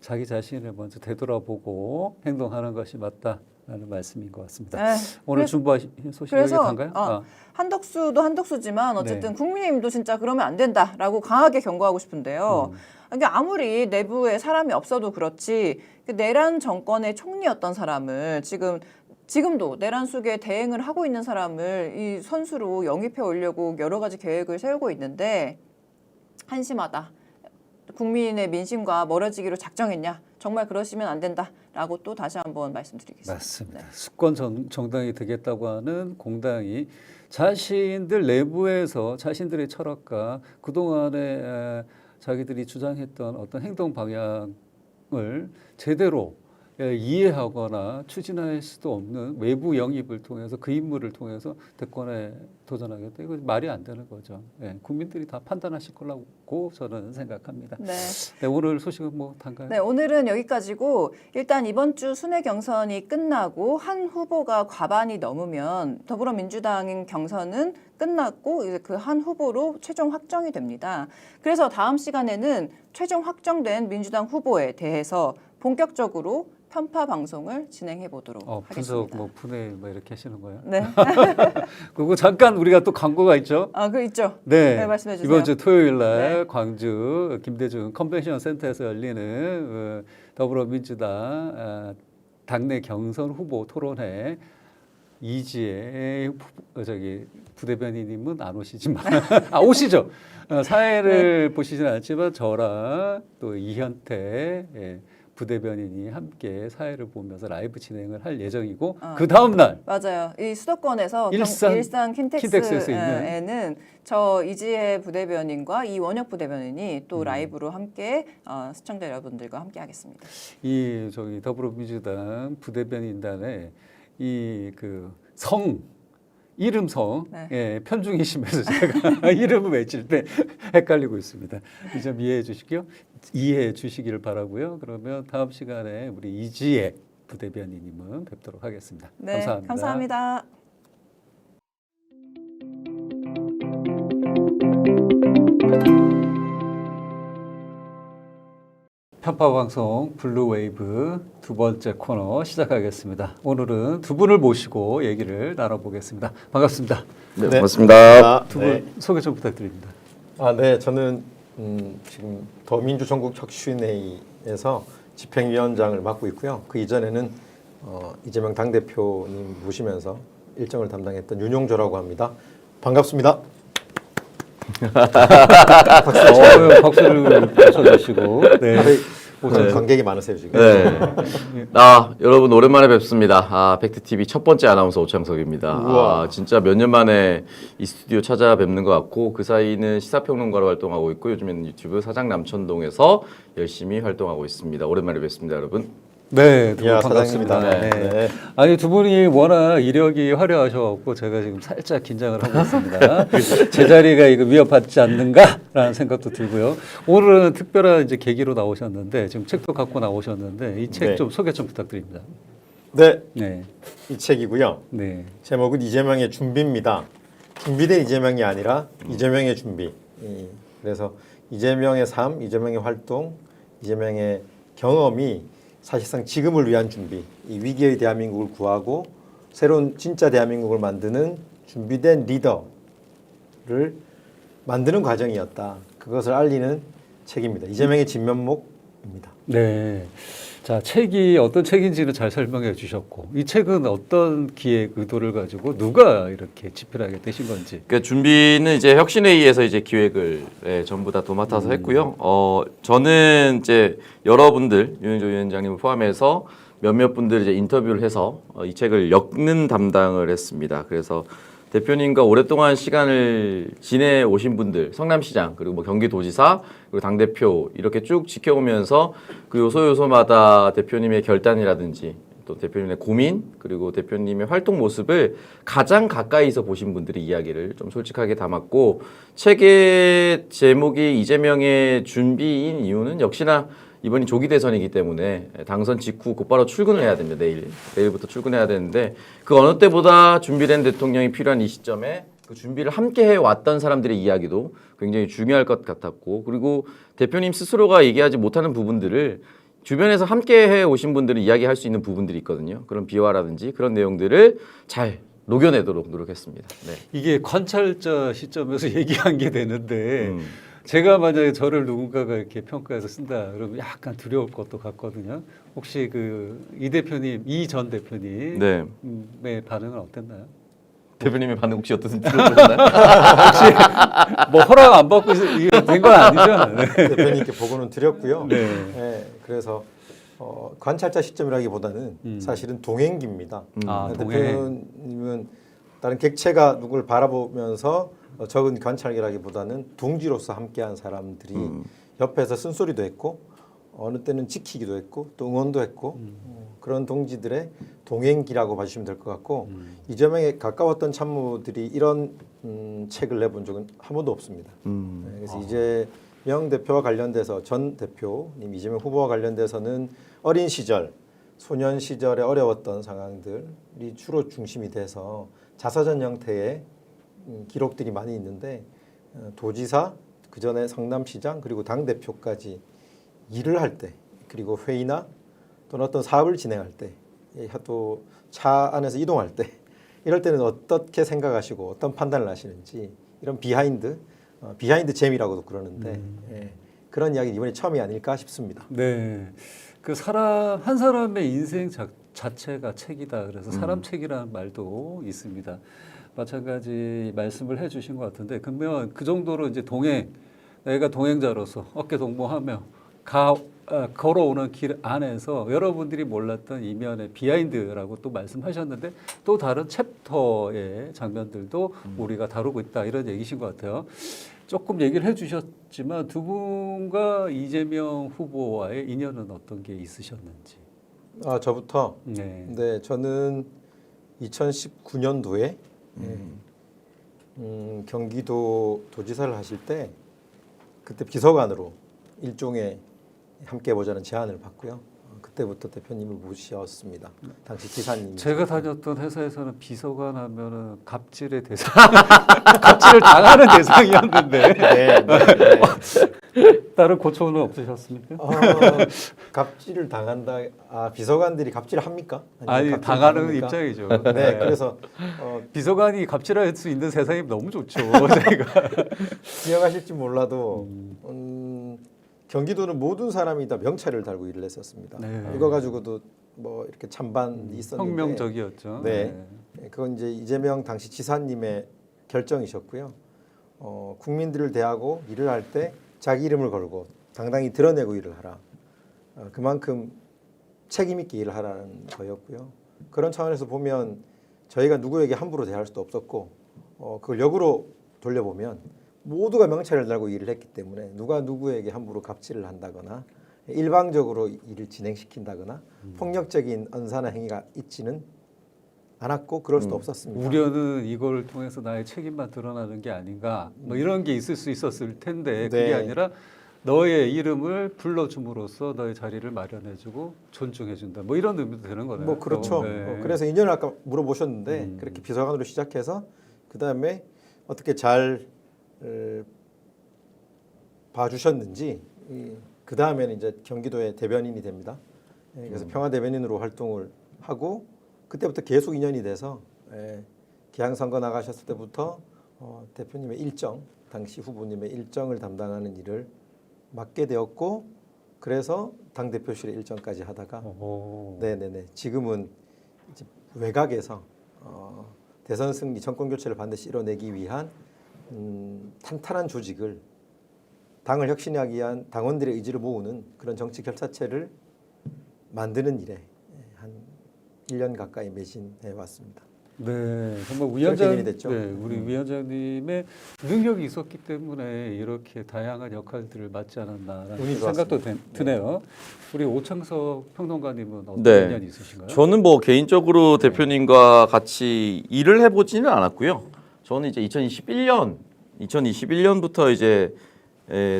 자기 자신을 먼저 되돌아보고 행동하는 것이 맞다라는 말씀인 것 같습니다. 오늘 준비하신 소식 여기까지인가요? 한덕수도 한덕수지만 어쨌든 네. 국민의힘도 진짜 그러면 안 된다라고 강하게 경고하고 싶은데요. 그러니까 아무리 내부에 사람이 없어도 그렇지 내란 정권의 총리였던 사람을 지금 지금도 내란숙에 대행을 하고 있는 사람을 이 선수로 영입해 오려고 여러 가지 계획을 세우고 있는데 한심하다. 국민의 민심과 멀어지기로 작정했냐? 정말 그러시면 안 된다라고 또 다시 한번 말씀드리겠습니다. 맞습니다. 네. 수권 정당이 되겠다고 하는 공당이 자신들 내부에서 자신들의 철학과 그동안에 자기들이 주장했던 어떤 행동 방향을 제대로 이해하거나 추진할 수도 없는 외부 영입을 통해서 그 인물을 통해서 대권에 도전하겠다. 이거 말이 안 되는 거죠. 예, 국민들이 다 판단하실 거라고 저는 생각합니다. 네. 네, 오늘 소식은 뭐 단가요? 네, 오늘은 여기까지고 일단 이번 주 순회 경선이 끝나고 한 후보가 과반이 넘으면 더불어민주당 경선은 끝났고 이제 그 한 후보로 최종 확정이 됩니다. 그래서 다음 시간에는 최종 확정된 민주당 후보에 대해서 본격적으로 편파 방송을 진행해 보도록 분석 하겠습니다. 뭐 분해 뭐 이렇게 하시는 거예요? 네, 그리고 잠깐 우리가 또 광고가 있죠. 그 있죠. 네, 네, 말씀해 주세요. 이번 주 토요일 날 네. 광주 김대중 컨벤션 센터에서 열리는 더불어민주당 당내 경선 후보 토론회 이지혜 부대변인님은 안 오시지만 오시죠. 사회를 보시지는 않지만 저랑 또 이현태 부대변인이 함께 사회를 보면서 라이브 진행을 할 예정이고 그 다음 날 맞아요. 이 수도권에서 일산 킨텍스에는 있는 저 이지혜 부대변인과 이원혁 부대변인이 또 라이브로 함께 시청자 여러분들과 함께 하겠습니다. 이 저기 더불어민주당 부대변인단의 이 그 이름성 네. 편중이 심해서 제가 이름을 외칠 때 헷갈리고 있습니다. 이 점 이해해 주시기를 바라고요. 그러면 다음 시간에 우리 이지혜 부대변인님은 뵙도록 하겠습니다. 네, 감사합니다. 감사합니다. 편파 방송 블루웨이브 두 번째 코너 시작하겠습니다. 오늘은 두 분을 모시고 얘기를 나눠보겠습니다. 반갑습니다. 네, 반갑습니다. 두 분 소개 좀 부탁드립니다. 네, 저는 지금 더민주 전국 혁신회의에서 집행위원장을 맡고 있고요. 그 이전에는 이재명 당대표님 모시면서 일정을 담당했던 윤용조라고 합니다. 반갑습니다. 박수를 쳐주시고 네. 오늘 관객이 많으세요 지금. 네. 여러분 오랜만에 뵙습니다. 팩트TV 첫 번째 아나운서 오창석입니다. 진짜 몇 년 만에 이 스튜디오 찾아뵙는 것 같고 그 사이는 시사평론가로 활동하고 있고 요즘에는 유튜브 사장 남천동에서 열심히 활동하고 있습니다. 오랜만에 뵙습니다, 여러분. 네, 두 분 야, 반갑습니다. 사장님이다. 네. 네. 아니 두 분이 워낙 이력이 화려하셔갖고 제가 지금 살짝 긴장을 하고 있습니다. 제 자리가 이거 위협받지 않는가라는 생각도 들고요. 오늘은 특별한 이제 계기로 나오셨는데 지금 책도 갖고 나오셨는데 이 책 좀 소개 좀 부탁드립니다. 네, 네, 이 책이고요. 네, 제목은 이재명의 준비입니다. 준비된 이재명이 아니라 이재명의 준비. 그래서 이재명의 삶, 이재명의 활동, 이재명의 경험이 사실상 지금을 위한 준비, 이 위기의 대한민국을 구하고 새로운 진짜 대한민국을 만드는 준비된 리더를 만드는 과정이었다. 그것을 알리는 책입니다. 이재명의 진면목입니다. 네. 자, 책이 어떤 책인지는 잘 설명해 주셨고 이 책은 어떤 기획 의도를 가지고 누가 이렇게 집필하게 되신 건지. 그러니까 준비는 이제 혁신회의에서 이제 기획을 전부 다 도맡아서 했고요. 저는 이제 여러분들 윤영조 위원장님을 포함해서 몇몇 분들 이제 인터뷰를 해서 이 책을 엮는 담당을 했습니다. 그래서 대표님과 오랫동안 시간을 지내오신 분들, 성남시장, 그리고 뭐 경기도지사, 그리고 당대표 이렇게 쭉 지켜오면서 그 요소요소마다 대표님의 결단이라든지 또 대표님의 고민, 그리고 대표님의 활동 모습을 가장 가까이서 보신 분들의 이야기를 좀 솔직하게 담았고 책의 제목이 이재명의 준비인 이유는 역시나 이번이 조기 대선이기 때문에 당선 직후 곧바로 출근을 해야 됩니다. 내일부터 출근해야 되는데 그 어느 때보다 준비된 대통령이 필요한 이 시점에 그 준비를 함께 해왔던 사람들의 이야기도 굉장히 중요할 것 같았고 그리고 대표님 스스로가 얘기하지 못하는 부분들을 주변에서 함께 해오신 분들은 이야기할 수 있는 부분들이 있거든요. 그런 비화라든지 그런 내용들을 잘 녹여내도록 노력했습니다. 네. 이게 관찰자 시점에서 얘기한 게 되는데 제가 만약에 저를 누군가가 이렇게 평가해서 쓴다 그러면 약간 두려울 것도 같거든요. 혹시 그 이 전 대표님의 네. 반응은 어땠나요? 대표님의 반응 혹시 어떠신지 들어보셨나요? 뭐 허락 안 받고 된 건 아니죠? 네. 대표님께 보고는 드렸고요. 네. 네, 그래서 관찰자 시점이라기보다는 사실은 동행기입니다. 아, 동행. 대표님은 다른 객체가 누굴 바라보면서 적은 관찰기라기보다는 둥지로서 함께한 사람들이 옆에서 쓴소리도 했고 어느 때는 지키기도 했고 또 응원도 했고 그런 동지들의 동행기라고 봐주시면 될 것 같고 이재명에 가까웠던 참모들이 이런 책을 내본 적은 한 번도 없습니다. 네, 그래서 이재명 대표와 관련돼서 전 대표님 이재명 후보와 관련돼서는 어린 시절, 소년 시절에 어려웠던 상황들이 주로 중심이 돼서 자서전 형태의 기록들이 많이 있는데 도지사, 그 전에 성남시장 그리고 당 대표까지 일을 할 때 그리고 회의나 또는 어떤 사업을 진행할 때 또 차 안에서 이동할 때 이럴 때는 어떻게 생각하시고 어떤 판단을 하시는지 이런 비하인드 잼이라고도 그러는데 그런 이야기 이번이 처음이 아닐까 싶습니다. 네. 그 한 사람의 인생 자체가 책이다. 그래서 사람 책이라는 말도 있습니다. 마찬가지 말씀을 해주신 것 같은데 그러면 그 정도로 이제 내가 동행자로서 어깨 동무하며 걸어오는 길 안에서 여러분들이 몰랐던 이면의 비하인드라고 또 말씀하셨는데 또 다른 챕터의 장면들도 우리가 다루고 있다 이런 얘기신 것 같아요. 조금 얘기를 해주셨지만 두 분과 이재명 후보와의 인연은 어떤 게 있으셨는지. 저부터 네. 네, 저는 2019년도에 경기도 도지사를 하실 때 그때 비서관으로 일종의 함께 보자는 제안을 받고요. 그때부터 대표님을 모셨습니다. 당시 지사님. 제가 다녔던 회사에서는 비서관 하면은 갑질의 대상, 갑질을 당하는 대상이었는데 네, 네. 다른 고초는 없으셨습니까? 갑질을 당한다. 비서관들이 갑질을 합니까? 아니 갑질을 당하는 당합니까? 입장이죠. 네, 그래서 비서관이 갑질할 수 있는 세상이 너무 좋죠. 제가 기억하실지 몰라도 경기도는 모든 사람이 다 명찰을 달고 일을 했었습니다. 네. 이거 가지고도 뭐 이렇게 찬반이 있었는데 혁명적이었죠. 네. 그건 이제 이재명 당시 지사님의 결정이셨고요. 국민들을 대하고 일을 할 때 자기 이름을 걸고 당당히 드러내고 일을 하라. 그만큼 책임 있게 일을 하라는 거였고요. 그런 차원에서 보면 저희가 누구에게 함부로 대할 수도 없었고 그걸 역으로 돌려보면 모두가 명찰을 달고 일을 했기 때문에 누가 누구에게 함부로 갑질을 한다거나 일방적으로 일을 진행시킨다거나 폭력적인 언사나 행위가 있지는 않았고 그럴 수도 없었습니다. 우려는 이걸 통해서 나의 책임만 드러나는 게 아닌가 뭐 이런 게 있을 수 있었을 텐데 그게 네. 아니라 너의 이름을 불러줌으로써 너의 자리를 마련해주고 존중해준다 뭐 이런 의미도 되는 거네요. 뭐 그렇죠. 네. 그래서 인연을 아까 물어보셨는데 그렇게 비서관으로 시작해서 그 다음에 어떻게 잘 봐주셨는지 그 다음에는 이제 경기도의 대변인이 됩니다. 그래서 평화 대변인으로 활동을 하고 그때부터 계속 인연이 돼서 기항선거 나가셨을 때부터 대표님의 일정, 당시 후보님의 일정을 담당하는 일을 맡게 되었고 그래서 당 대표실의 일정까지 하다가 네네네 지금은 이제 외곽에서 대선 승리, 정권 교체를 반드시 이뤄내기 위한 탄탄한 조직을 당을 혁신하기 위한 당원들의 의지를 모으는 그런 정치 결사체를 만드는 일에 한 1년 가까이 매진해 왔습니다. 네, 정말 인연이 됐죠. 우리 위원장님의 능력이 있었기 때문에 이렇게 다양한 역할들을 맡지 않았나라는 운이 생각도 좋았습니다. 드네요. 우리 오창석 평론가님은 어떤 네. 인연이 있으신가요? 저는 뭐 개인적으로 대표님과 같이 일을 해보지는 않았고요. 저는 이제 2021년부터 이제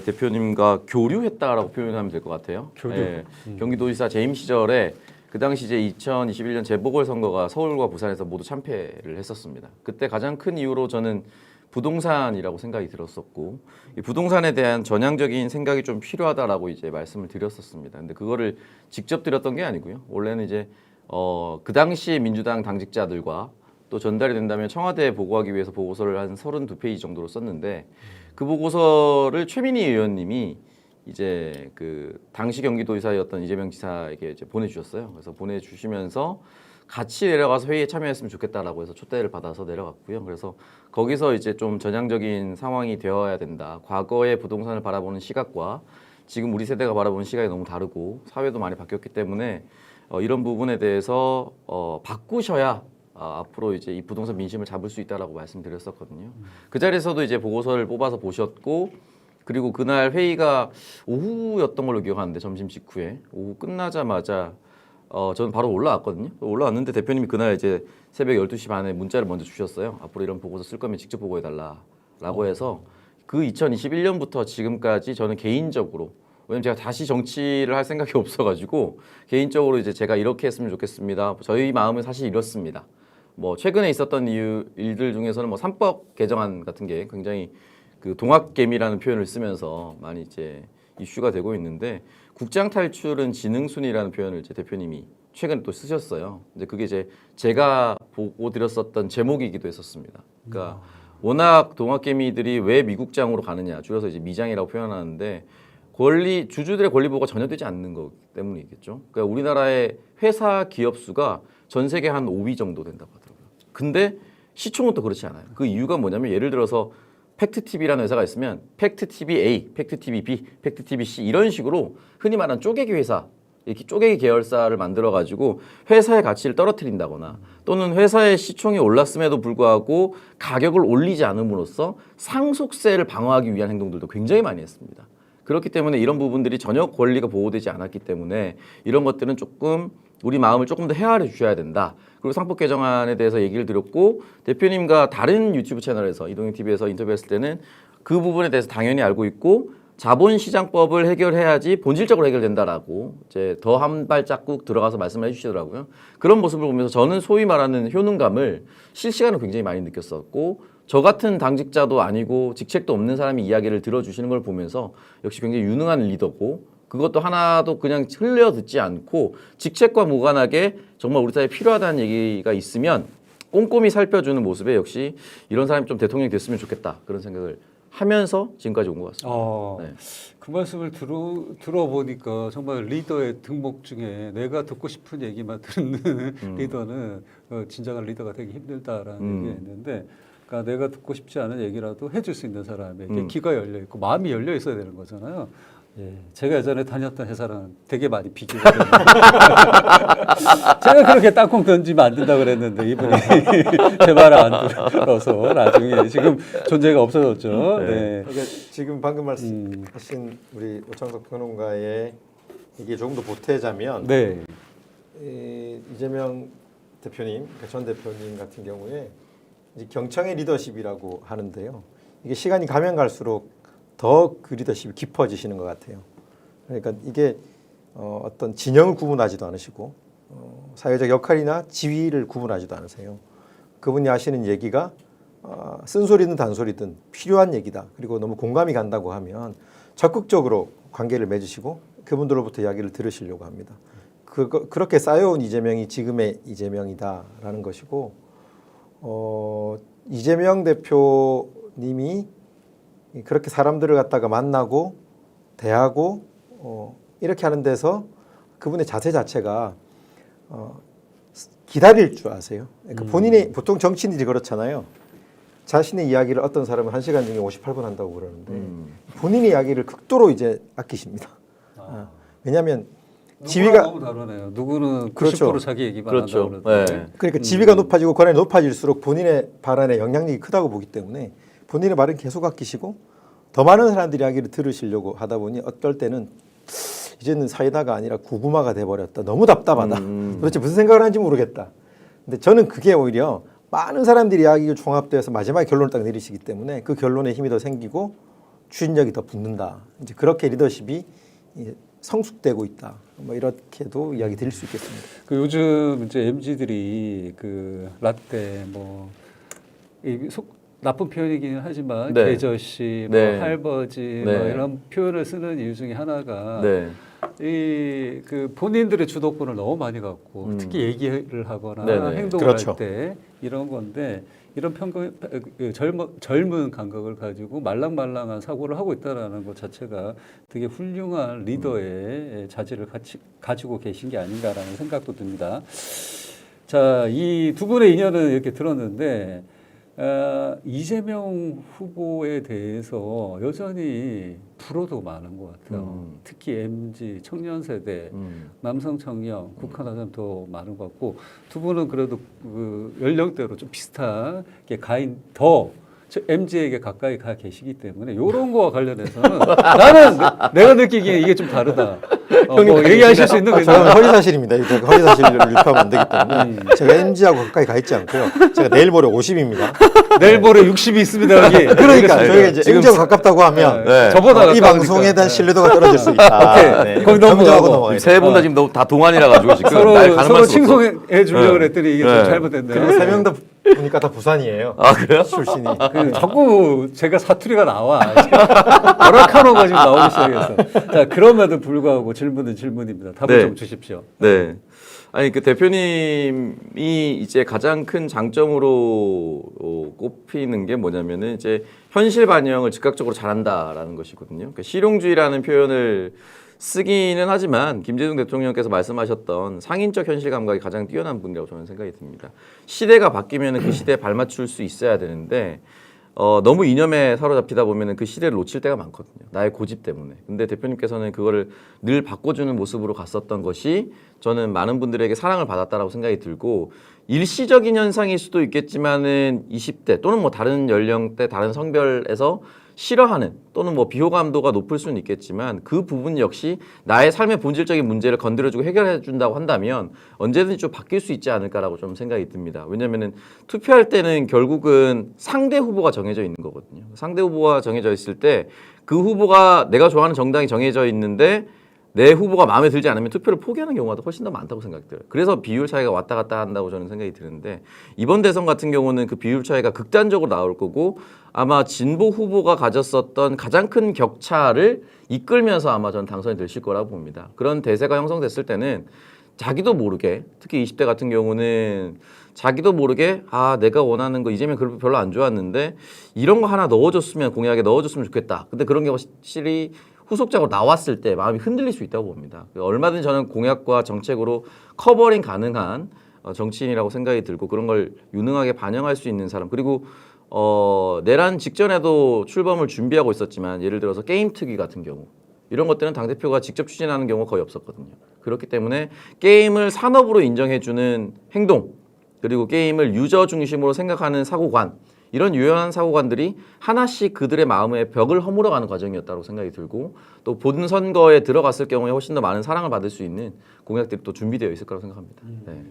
대표님과 교류했다라고 표현하면 될 것 같아요. 교류. 경기도지사 재임 시절에 그 당시 이제 2021년 재보궐선거가 서울과 부산에서 모두 참패를 했었습니다. 그때 가장 큰 이유로 저는 부동산이라고 생각이 들었었고 이 부동산에 대한 전향적인 생각이 좀 필요하다라고 이제 말씀을 드렸었습니다. 근데 그거를 직접 드렸던 게 아니고요. 원래는 이제 그 당시 민주당 당직자들과 또 전달이 된다면 청와대에 보고하기 위해서 보고서를 한 32페이지 정도로 썼는데 그 보고서를 최민희 의원님이 이제 그 당시 경기도지사였던 이재명 지사에게 이제 보내주셨어요. 그래서 보내주시면서 같이 내려가서 회의에 참여했으면 좋겠다라고 해서 초대를 받아서 내려갔고요. 그래서 거기서 이제 좀 전향적인 상황이 되어야 된다. 과거의 부동산을 바라보는 시각과 지금 우리 세대가 바라보는 시각이 너무 다르고 사회도 많이 바뀌었기 때문에 이런 부분에 대해서 바꾸셔야 앞으로 이제 이 부동산 민심을 잡을 수 있다라고 말씀드렸었거든요. 그 자리에서도 이제 보고서를 뽑아서 보셨고 그리고 그날 회의가 오후였던 걸로 기억하는데 점심 직후에 오후 끝나자마자 저는 바로 올라왔거든요. 올라왔는데 대표님이 그날 이제 새벽 12시 반에 문자를 먼저 주셨어요. 앞으로 이런 보고서 쓸 거면 직접 보고해달라라고 해서 그 2021년부터 지금까지 저는 개인적으로 왜냐면 제가 다시 정치를 할 생각이 없어가지고 개인적으로 이제 제가 이렇게 했으면 좋겠습니다. 저희 마음은 사실 이렇습니다. 뭐 최근에 있었던 일들 중에서는 뭐 3법 개정안 같은 게 굉장히 그 동학개미라는 표현을 쓰면서 많이 이제 이슈가 되고 있는데 국장 탈출은 지능순이라는 표현을 이제 대표님이 최근에 또 쓰셨어요. 근데 그게 이제 제가 보고 드렸었던 제목이기도 했었습니다. 그러니까 워낙 동학개미들이 왜 미국장으로 가느냐 줄여서 이제 미장이라고 표현하는데 주주들의 권리 보호가 전혀 되지 않는 것 때문이겠죠. 그러니까 우리나라의 회사 기업 수가 전 세계 한 5위 정도 된다고 하더라고요. 근데 시총은 또 그렇지 않아요. 그 이유가 뭐냐면 예를 들어서 팩트TV라는 회사가 있으면 팩트TV A, 팩트TV B, 팩트TV C 이런 식으로 흔히 말하는 쪼개기 회사 이렇게 쪼개기 계열사를 만들어가지고 회사의 가치를 떨어뜨린다거나 또는 회사의 시총이 올랐음에도 불구하고 가격을 올리지 않음으로써 상속세를 방어하기 위한 행동들도 굉장히 많이 했습니다. 그렇기 때문에 이런 부분들이 전혀 권리가 보호되지 않았기 때문에 이런 것들은 조금 우리 마음을 조금 더 헤아려 주셔야 된다. 그리고 상법 개정안에 대해서 얘기를 드렸고 대표님과 다른 유튜브 채널에서 이동형TV에서 인터뷰했을 때는 그 부분에 대해서 당연히 알고 있고 자본시장법을 해결해야지 본질적으로 해결된다라고 이제 더 한 발자국 들어가서 말씀을 해주시더라고요. 그런 모습을 보면서 저는 소위 말하는 효능감을 실시간으로 굉장히 많이 느꼈었고 저 같은 당직자도 아니고 직책도 없는 사람이 이야기를 들어주시는 걸 보면서 역시 굉장히 유능한 리더고 그것도 하나도 그냥 흘려 듣지 않고 직책과 무관하게 정말 우리 사회에 필요하다는 얘기가 있으면 꼼꼼히 살펴주는 모습에 역시 이런 사람이 좀 대통령이 됐으면 좋겠다 그런 생각을 하면서 지금까지 온 것 같습니다. 네. 그 말씀을 들어보니까 정말 리더의 등목 중에 내가 듣고 싶은 얘기만 듣는 리더는 진정한 리더가 되기 힘들다라는 얘기가 있는데 그러니까 내가 듣고 싶지 않은 얘기라도 해줄 수 있는 사람에게 귀가 열려 있고 마음이 열려 있어야 되는 거잖아요. 예, 제가 예전에 다녔던 회사랑 되게 많이 비교가 돼요. 제가 그렇게 땅콩 던지면 안 된다 그랬는데 이분이 제 말을 안 들어서 나중에 지금 존재가 없어졌죠. 네. 그러니까 지금 방금 말씀하신 우리 오창석 평론가의 이게 조금 더 보태자면 네. 이재명 대표님, 그러니까 전 대표님 같은 경우에 이제 경청의 리더십이라고 하는데요. 이게 시간이 가면 갈수록 더 그 리더십이 깊어지시는 것 같아요. 그러니까 이게 어떤 진영을 구분하지도 않으시고 사회적 역할이나 지위를 구분하지도 않으세요. 그분이 하시는 얘기가 쓴소리든 단소리든 필요한 얘기다. 그리고 너무 공감이 간다고 하면 적극적으로 관계를 맺으시고 그분들로부터 이야기를 들으시려고 합니다. 그렇게 쌓여온 이재명이 지금의 이재명이다라는 것이고 이재명 대표님이 그렇게 사람들을 갖다가 만나고 대하고 이렇게 하는 데서 그분의 자세 자체가 기다릴 줄 아세요. 그러니까 본인의 보통 정치인들이 그렇잖아요. 자신의 이야기를 어떤 사람은 1시간 중에 58분 한다고 그러는데 본인의 이야기를 극도로 이제 아끼십니다. 왜냐하면 지위가 너무 다르네요. 누구는 90% 그렇죠. 자기 얘기만 그렇죠. 한다고 그러는데 네. 그러니까 지위가 높아지고 권한이 높아질수록 본인의 발언에 영향력이 크다고 보기 때문에 본인의 말은 계속 아끼시고 더 많은 사람들이 이야기를 들으시려고 하다 보니 어떨 때는 이제는 사이다가 아니라 고구마가 돼버렸다. 너무 답답하다. 도대체 무슨 생각을 하는지 모르겠다. 근데 저는 그게 오히려 많은 사람들이 이야기가 종합돼서 마지막에 결론을 딱 내리시기 때문에 그 결론에 힘이 더 생기고 추진력이 더 붙는다. 이제 그렇게 리더십이 성숙되고 있다. 뭐 이렇게도 이야기 드릴 수 있겠습니다. 그 요즘 이제 MZ들이 그 라떼 나쁜 표현이긴 하지만 네. 개저씨, 네. 뭐 할버지 네. 뭐 이런 표현을 쓰는 이유 중에 하나가 네. 그 본인들의 주도권을 너무 많이 갖고 특히 얘기를 하거나 네네. 행동을 그렇죠. 할 때 이런 건데 이런 젊은 감각을 가지고 말랑말랑한 사고를 하고 있다라는 것 자체가 되게 훌륭한 리더의 자질을 가지고 계신 게 아닌가라는 생각도 듭니다. 자, 이 두 분의 인연은 이렇게 들었는데 이재명 후보에 대해서 여전히 불호도 많은 것 같아요. 특히 MZ 청년 세대, 남성 청년, 국한하자면 더 많은 것 같고 두 분은 그래도 그 연령대로 좀 비슷하게 더 MZ에게 가까이 가 계시기 때문에 이런 거와 관련해서는 나는 내가 느끼기에 이게 좀 다르다. 뭐 얘기하실 수 있는 거 저는 있나요? 허위사실입니다. 제가 허위사실을 유포하면 안 되기 때문에 제가 MG하고 가까이 가 있지 않고요. 제가 내일 모레 50입니다. 내일 모레 60이 있습니다 여기. 그러니까 저희가 이제 지금 MG하고 가깝다고 하면 네. 저보다 이 가까우니까. 방송에 대한 신뢰도가 떨어질 수 있다. 오케이. 네. 거기 정정하고 넘어가고. 넘어가야 세 분 다 지금 너무 다 동안이라 가지고 지금 날 서로 가늠할 수가 없어. 칭송해 주려고 네. 그랬더니 이게 네. 좀 잘못됐네요. 그리고 3명 다 보니까 다 부산이에요. 아 그래요? 출신이. 자꾸 제가 사투리가 나와. 오락하노가 지금 나오기 시작해서. 자, 그럼에도 불구하고 질문은 질문입니다. 답을 네. 좀 주십시오. 네. 아니 그 대표님이 이제 가장 큰 장점으로 꼽히는 게 뭐냐면은 이제 현실 반영을 즉각적으로 잘한다라는 것이거든요. 그러니까 실용주의라는 표현을 쓰기는 하지만 김대중 대통령께서 말씀하셨던 상인적 현실 감각이 가장 뛰어난 분이라고 저는 생각이 듭니다. 시대가 바뀌면 그 시대에 발맞출 수 있어야 되는데 너무 이념에 사로잡히다 보면 그 시대를 놓칠 때가 많거든요. 나의 고집 때문에. 근데 대표님께서는 그거를 늘 바꿔주는 모습으로 갔었던 것이 저는 많은 분들에게 사랑을 받았다라고 생각이 들고 일시적인 현상일 수도 있겠지만은 20대 또는 뭐 다른 연령대, 다른 성별에서 싫어하는 또는 뭐 비호감도가 높을 수는 있겠지만 그 부분 역시 나의 삶의 본질적인 문제를 건드려주고 해결해 준다고 한다면 언제든지 좀 바뀔 수 있지 않을까라고 좀 생각이 듭니다. 왜냐면은 투표할 때는 결국은 상대 후보가 정해져 있는 거거든요. 상대 후보가 정해져 있을 때 그 후보가 내가 좋아하는 정당이 정해져 있는데 내 후보가 마음에 들지 않으면 투표를 포기하는 경우가 훨씬 더 많다고 생각이 들어요. 그래서 비율 차이가 왔다 갔다 한다고 저는 생각이 드는데 이번 대선 같은 경우는 그 비율 차이가 극단적으로 나올 거고 아마 진보 후보가 가졌었던 가장 큰 격차를 이끌면서 아마 저는 당선이 되실 거라고 봅니다. 그런 대세가 형성됐을 때는 자기도 모르게 특히 20대 같은 경우는 자기도 모르게 내가 원하는 거 이재명 그룹 별로 안 좋았는데 이런 거 하나 넣어줬으면 공약에 넣어줬으면 좋겠다. 근데 그런 게 확실히 후속작으로 나왔을 때 마음이 흔들릴 수 있다고 봅니다. 얼마든지 저는 공약과 정책으로 커버링 가능한 정치인이라고 생각이 들고 그런 걸 유능하게 반영할 수 있는 사람 그리고 내란 직전에도 출범을 준비하고 있었지만 예를 들어서 게임 특위 같은 경우 이런 것들은 당대표가 직접 추진하는 경우가 거의 없었거든요. 그렇기 때문에 게임을 산업으로 인정해주는 행동 그리고 게임을 유저 중심으로 생각하는 사고관 이런 유연한 사고관들이 하나씩 그들의 마음의 벽을 허물어가는 과정이었다고 생각이 들고 또 본 선거에 들어갔을 경우에 훨씬 더 많은 사랑을 받을 수 있는 공약들이 또 준비되어 있을 거라고 생각합니다. 네.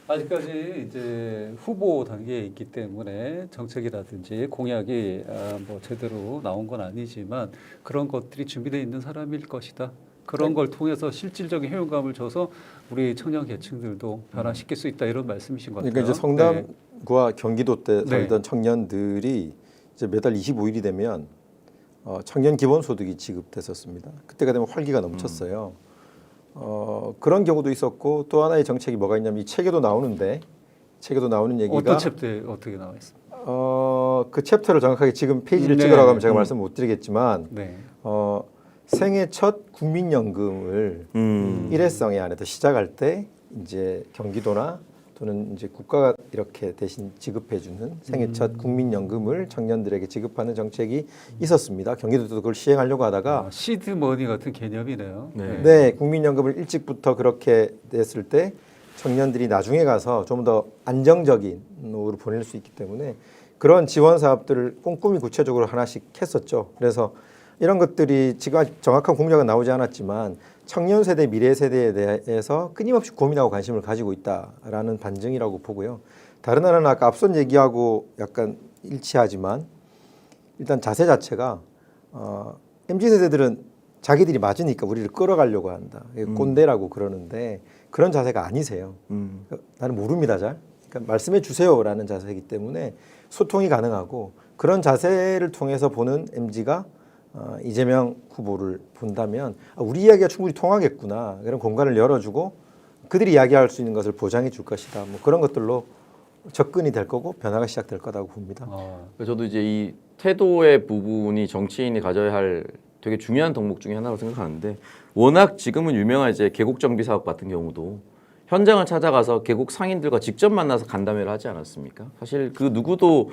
아직까지 이제 후보 단계에 있기 때문에 정책이라든지 공약이 뭐 제대로 나온 건 아니지만 그런 것들이 준비되어 있는 사람일 것이다. 그런 걸 통해서 실질적인 효용감을 줘서 우리 청년 계층들도 변화시킬 수 있다 이런 말씀이신 것 같아요. 그러니까 이제 성남과 경기도 때 네. 살던 청년들이 이제 매달 25일이 되면 청년 기본소득이 지급됐었습니다. 그때가 되면 활기가 넘쳤어요. 그런 경우도 있었고 또 하나의 정책이 뭐가 있냐면 이 책에도 나오는데 책에도 나오는 얘기가 어떤 챕터에 어떻게 나와 있습니까? 그 챕터를 정확하게 지금 페이지를 네. 찍으라고 하면 제가 말씀 못 드리겠지만 네. 생애 첫 국민연금을 일회성의 안에서 시작할 때 이제 경기도나 또는 이제 국가가 이렇게 대신 지급해주는 생애 첫 국민연금을 청년들에게 지급하는 정책이 있었습니다. 경기도도 그걸 시행하려고 하다가 시드머니 같은 개념이네요. 네, 국민연금을 일찍부터 그렇게 냈을 때 청년들이 나중에 가서 좀 더 안정적인 노후를 보낼 수 있기 때문에 그런 지원 사업들을 꼼꼼히 구체적으로 하나씩 했었죠. 그래서 이런 것들이 지금 아직 정확한 공약은 나오지 않았지만 청년 세대, 미래 세대에 대해서 끊임없이 고민하고 관심을 가지고 있다라는 반증이라고 보고요. 다른 나라는 아까 앞선 얘기하고 약간 일치하지만 일단 자세 자체가 MZ 세대들은 자기들이 맞으니까 우리를 끌어가려고 한다. 꼰대라고 그러는데 그런 자세가 아니세요. 나는 모릅니다, 잘. 그러니까 말씀해 주세요라는 자세이기 때문에 소통이 가능하고 그런 자세를 통해서 보는 MZ가 이재명 후보를 본다면 우리 이야기가 충분히 통하겠구나. 그런 공간을 열어주고 그들이 이야기할 수 있는 것을 보장해 줄 것이다. 뭐 그런 것들로 접근이 될 거고 변화가 시작될 거라고 봅니다. 저도 이제 이 태도의 부분이 정치인이 가져야 할 되게 중요한 덕목 중에 하나라고 생각하는데 워낙 지금은 유명한 이제 계곡 정비 사업 같은 경우도 현장을 찾아가서 계곡 상인들과 직접 만나서 간담회를 하지 않았습니까? 사실 그 누구도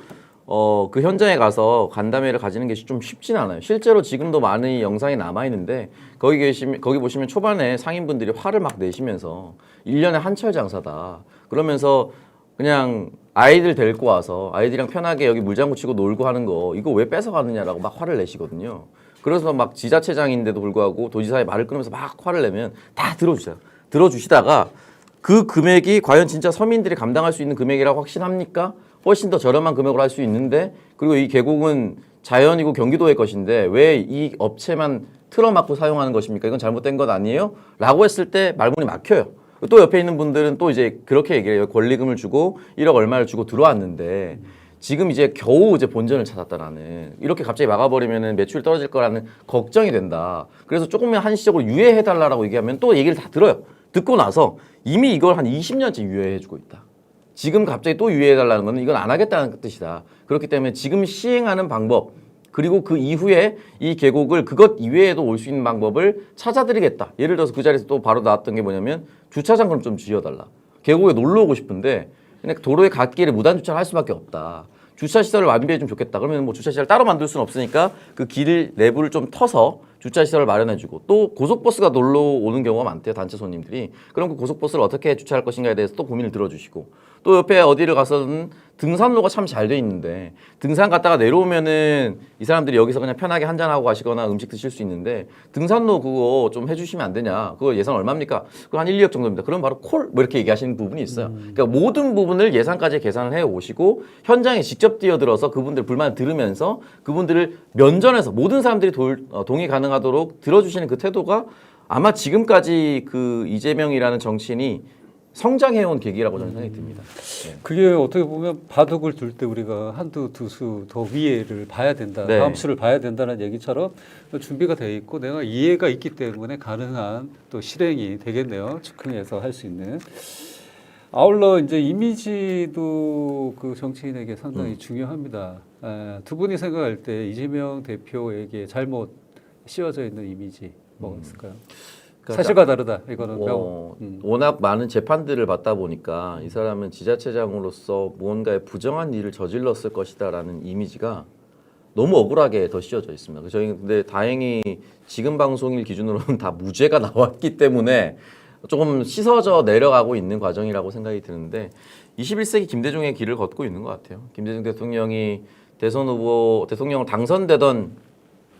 그 현장에 가서 간담회를 가지는 게 좀 쉽진 않아요. 실제로 지금도 많은 영상이 남아 있는데 거기 보시면 초반에 상인분들이 화를 막 내시면서 1년에 한철 장사다. 그러면서 그냥 아이들 데리고 와서 아이들이랑 편하게 여기 물장구 치고 놀고 하는 거 이거 왜 뺏어가느냐라고 막 화를 내시거든요. 그래서 막 지자체장인데도 불구하고 도지사의 말을 끊으면서 막 화를 내면 다 들어주세요. 들어주시다가 그 금액이 과연 진짜 서민들이 감당할 수 있는 금액이라고 확신합니까? 훨씬 더 저렴한 금액으로 할 수 있는데 그리고 이 계곡은 자연이고 경기도의 것인데 왜 이 업체만 틀어막고 사용하는 것입니까? 이건 잘못된 것 아니에요? 라고 했을 때 말문이 막혀요. 또 옆에 있는 분들은 또 이제 그렇게 얘기를 해요. 권리금을 주고 1억 얼마를 주고 들어왔는데 지금 이제 겨우 이제 본전을 찾았다라는 이렇게 갑자기 막아버리면은 매출이 떨어질 거라는 걱정이 된다. 그래서 조금만 한시적으로 유예해달라고 얘기하면 또 얘기를 다 들어요. 듣고 나서 이미 이걸 한 20년째 유예해주고 있다. 지금 갑자기 또 유예해달라는 거는 이건 안 하겠다는 뜻이다. 그렇기 때문에 지금 시행하는 방법 그리고 그 이후에 이 계곡을 그것 이외에도 올 수 있는 방법을 찾아드리겠다. 예를 들어서 그 자리에서 또 바로 나왔던 게 뭐냐면 주차장 그럼 좀 지어달라. 계곡에 놀러 오고 싶은데 그냥 도로에 갓길에 무단 주차를 할 수밖에 없다. 주차 시설을 완비해 주면 좋겠다. 그러면 뭐 주차 시설 따로 만들 수는 없으니까 그 길 내부를 좀 터서 주차 시설을 마련해주고 또 고속버스가 놀러 오는 경우가 많대요. 단체 손님들이. 그럼 그 고속버스를 어떻게 주차할 것인가에 대해서 또 고민을 들어주시고 또 옆에 어디를 가서는 등산로가 참 잘 돼 있는데 등산 갔다가 내려오면은 이 사람들이 여기서 그냥 편하게 한잔하고 가시거나 음식 드실 수 있는데 등산로 그거 좀 해주시면 안 되냐. 그거 예산 얼마입니까? 그거 한 1, 2억 정도입니다. 그럼 바로 콜 뭐 이렇게 얘기하시는 부분이 있어요. 그러니까 모든 부분을 예산까지 계산을 해 오시고 현장에 직접 뛰어들어서 그분들 불만을 들으면서 그분들을 면전에서 모든 사람들이 동의 가능하도록 들어주시는 그 태도가 아마 지금까지 그 이재명이라는 정치인이 성장해온 계기라고 저는 생각이 듭니다. 네. 그게 어떻게 보면 바둑을 둘 때 우리가 한두 두 수 더 위에를 봐야 된다. 네. 다음 수를 봐야 된다는 얘기처럼 준비가 돼 있고 내가 이해가 있기 때문에 가능한 또 실행이 되겠네요. 즉흥해서 할 수 있는. 아울러 이제 이미지도 그 정치인에게 상당히 중요합니다. 두 분이 생각할 때 이재명 대표에게 잘못 씌워져 있는 이미지 뭐가 있을까요? 그러니까 사실과 다르다. 이거는 워낙 많은 재판들을 받다 보니까 이 사람은 지자체장으로서 무언가의 부정한 일을 저질렀을 것이다라는 이미지가 너무 억울하게 더 씌워져 있습니다. 저희 근데 다행히 지금 방송일 기준으로는 다 무죄가 나왔기 때문에 조금 씻어져 내려가고 있는 과정이라고 생각이 드는데 21세기 김대중의 길을 걷고 있는 것 같아요. 김대중 대통령이 대선 후보 대통령을 당선되던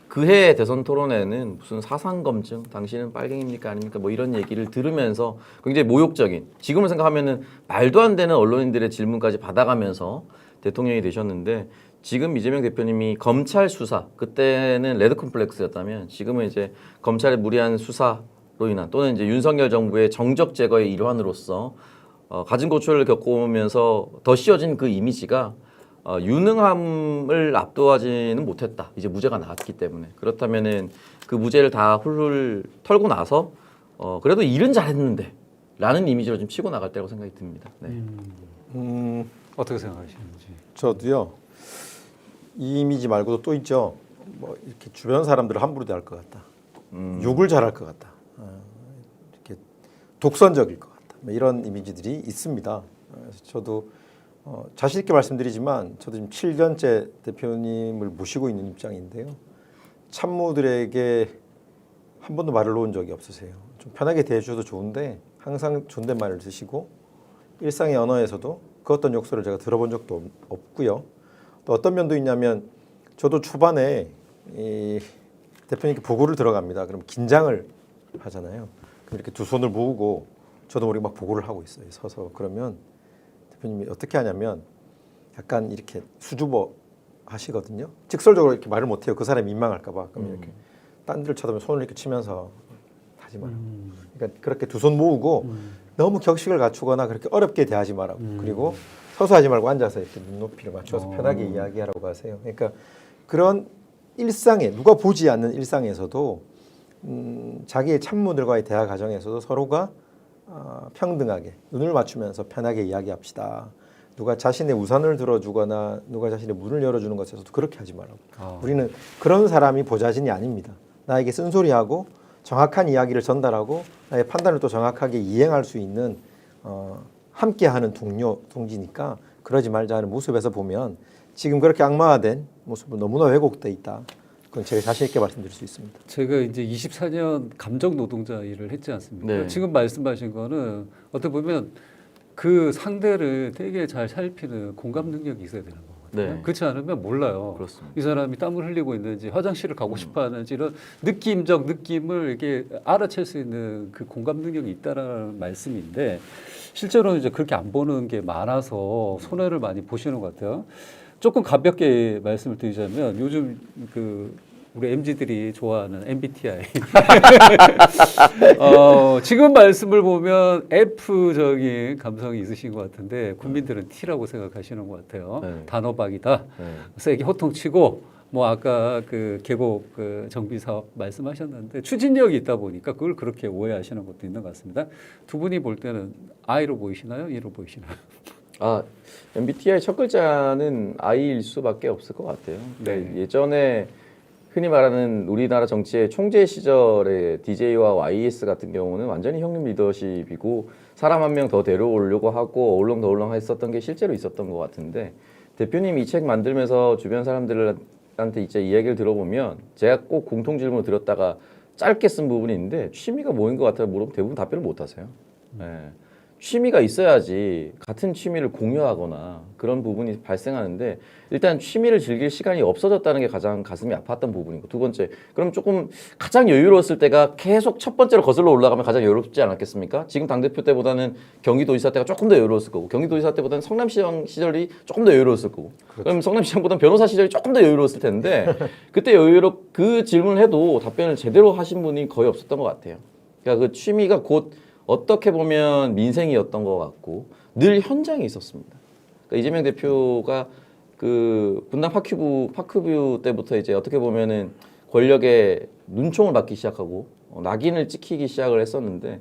그해 대선 토론회는 무슨 사상 검증, 당신은 빨갱입니까 아닙니까 뭐 이런 얘기를 들으면서 굉장히 모욕적인 지금을 생각하면은 말도 안 되는 언론인들의 질문까지 받아가면서 대통령이 되셨는데 지금 이재명 대표님이 검찰 수사 그때는 레드 컴플렉스였다면 지금은 이제 검찰의 무리한 수사로 인한 또는 이제 윤석열 정부의 정적 제거의 일환으로서 가진 고초를 겪어오면서 더 씌워진 그 이미지가 유능함을 압도하지는 못했다. 이제 무죄가 나왔기 때문에 그렇다면은 그 무죄를 다 훌훌 털고 나서 그래도 일은 잘했는데 라는 이미지로 좀 치고 나갈 때라고 생각이 듭니다. 네. 어떻게 생각하시는지. 저도요. 이 이미지 말고도 또 있죠. 뭐 이렇게 주변 사람들을 함부로 대할 것 같다. 욕을 잘할 것 같다. 이렇게 독선적일 것 같다. 뭐 이런 이미지들이 있습니다. 그래서 저도 자신 있게 말씀드리지만 저도 지금 7년째 대표님을 모시고 있는 입장인데요. 참모들에게 한 번도 말을 놓은 적이 없으세요. 좀 편하게 대해주셔도 좋은데 항상 존댓말을 쓰시고 일상의 언어에서도 그 어떤 욕설을 제가 들어본 적도 없고요. 또 어떤 면도 있냐면 저도 초반에 이 대표님께 보고를 들어갑니다. 그럼 긴장을 하잖아요. 그럼 이렇게 두 손을 모으고 저도 모르게 막 보고를 하고 있어요. 서서 그러면 대표님이 어떻게 하냐면 약간 이렇게 수줍어 하시거든요. 직설적으로 이렇게 말을 못해요. 그 사람이 민망할까 봐. 그러면 이렇게 딴 데를 쳐다보면 손을 이렇게 치면서 하지 마라. 그러니까 그렇게 두 손 모으고 너무 격식을 갖추거나 그렇게 어렵게 대하지 마라고. 그리고 서서 하지 말고 앉아서 이렇게 눈높이를 맞춰서 편하게 이야기하라고 하세요. 그러니까 그런 일상에 누가 보지 않는 일상에서도 자기의 참모들과의 대화 과정에서도 서로가 평등하게 눈을 맞추면서 편하게 이야기합시다. 누가 자신의 우산을 들어주거나 누가 자신의 문을 열어주는 것에서도 그렇게 하지 말라고. 우리는 그런 사람이 보좌진이 아닙니다. 나에게 쓴소리하고 정확한 이야기를 전달하고 나의 판단을 또 정확하게 이행할 수 있는 함께하는 동지니까 그러지 말자 하는 모습에서 보면 지금 그렇게 악마화된 모습은 너무나 왜곡돼 있다. 그건 제가 자신 있게 말씀드릴 수 있습니다. 제가 이제 24년 감정 노동자 일을 했지 않습니까? 네. 지금 말씀하신 거는 어떻게 보면 그 상대를 되게 잘 살피는 공감 능력이 있어야 되는 거거든요. 네. 그렇지 않으면 몰라요. 그렇습니다. 이 사람이 땀을 흘리고 있는지 화장실을 가고 싶어 하는지 이런 느낌적 느낌을 이렇게 알아챌 수 있는 그 공감 능력이 있다라는 말씀인데 실제로는 이제 그렇게 안 보는 게 많아서 손해를 많이 보시는 것 같아요. 조금 가볍게 말씀을 드리자면 요즘 그 우리 MZ들이 좋아하는 MBTI. 지금 말씀을 보면 F적인 감성이 있으신 것 같은데 국민들은 T라고 생각하시는 것 같아요. 네. 단호박이다. 네. 세게 호통치고 뭐 아까 그 계곡 그 정비 사업 말씀하셨는데 추진력이 있다 보니까 그걸 그렇게 오해하시는 것도 있는 것 같습니다. 두 분이 볼 때는 I로 보이시나요? E로 보이시나요? MBTI 첫 글자는 I일 수밖에 없을 것 같아요. 네. 예전에 흔히 말하는 우리나라 정치의 총재 시절의 DJ와 YS 같은 경우는 완전히 형님 리더십이고 사람 한 명 더 데려오려고 하고 얼렁덜렁 했었던 게 실제로 있었던 것 같은데 대표님 이 책 만들면서 주변 사람들한테 이제 이야기를 들어보면 제가 꼭 공통 질문을 드렸다가 짧게 쓴 부분이 있는데 취미가 뭐인 것 같아요 물어보면 대부분 답변을 못 하세요. 네. 취미가 있어야지 같은 취미를 공유하거나 그런 부분이 발생하는데 일단 취미를 즐길 시간이 없어졌다는 게 가장 가슴이 아팠던 부분이고 두 번째 그럼 조금 가장 여유로웠을 때가 계속 첫 번째로 거슬러 올라가면 가장 여유롭지 않았겠습니까? 지금 당대표 때보다는 경기도지사 때가 조금 더 여유로웠을 거고 경기도지사 때보다는 성남시장 시절이 조금 더 여유로웠을 거고 그럼 성남시장보다는 변호사 시절이 조금 더 여유로웠을 텐데 그때 그 질문을 해도 답변을 제대로 하신 분이 거의 없었던 것 같아요. 그러니까 그 취미가 곧 어떻게 보면 민생이었던 것 같고 늘 현장에 있었습니다. 그러니까 이재명 대표가 그 분당 파크뷰 때부터 이제 어떻게 보면은 권력의 눈총을 받기 시작하고 낙인을 찍히기 시작을 했었는데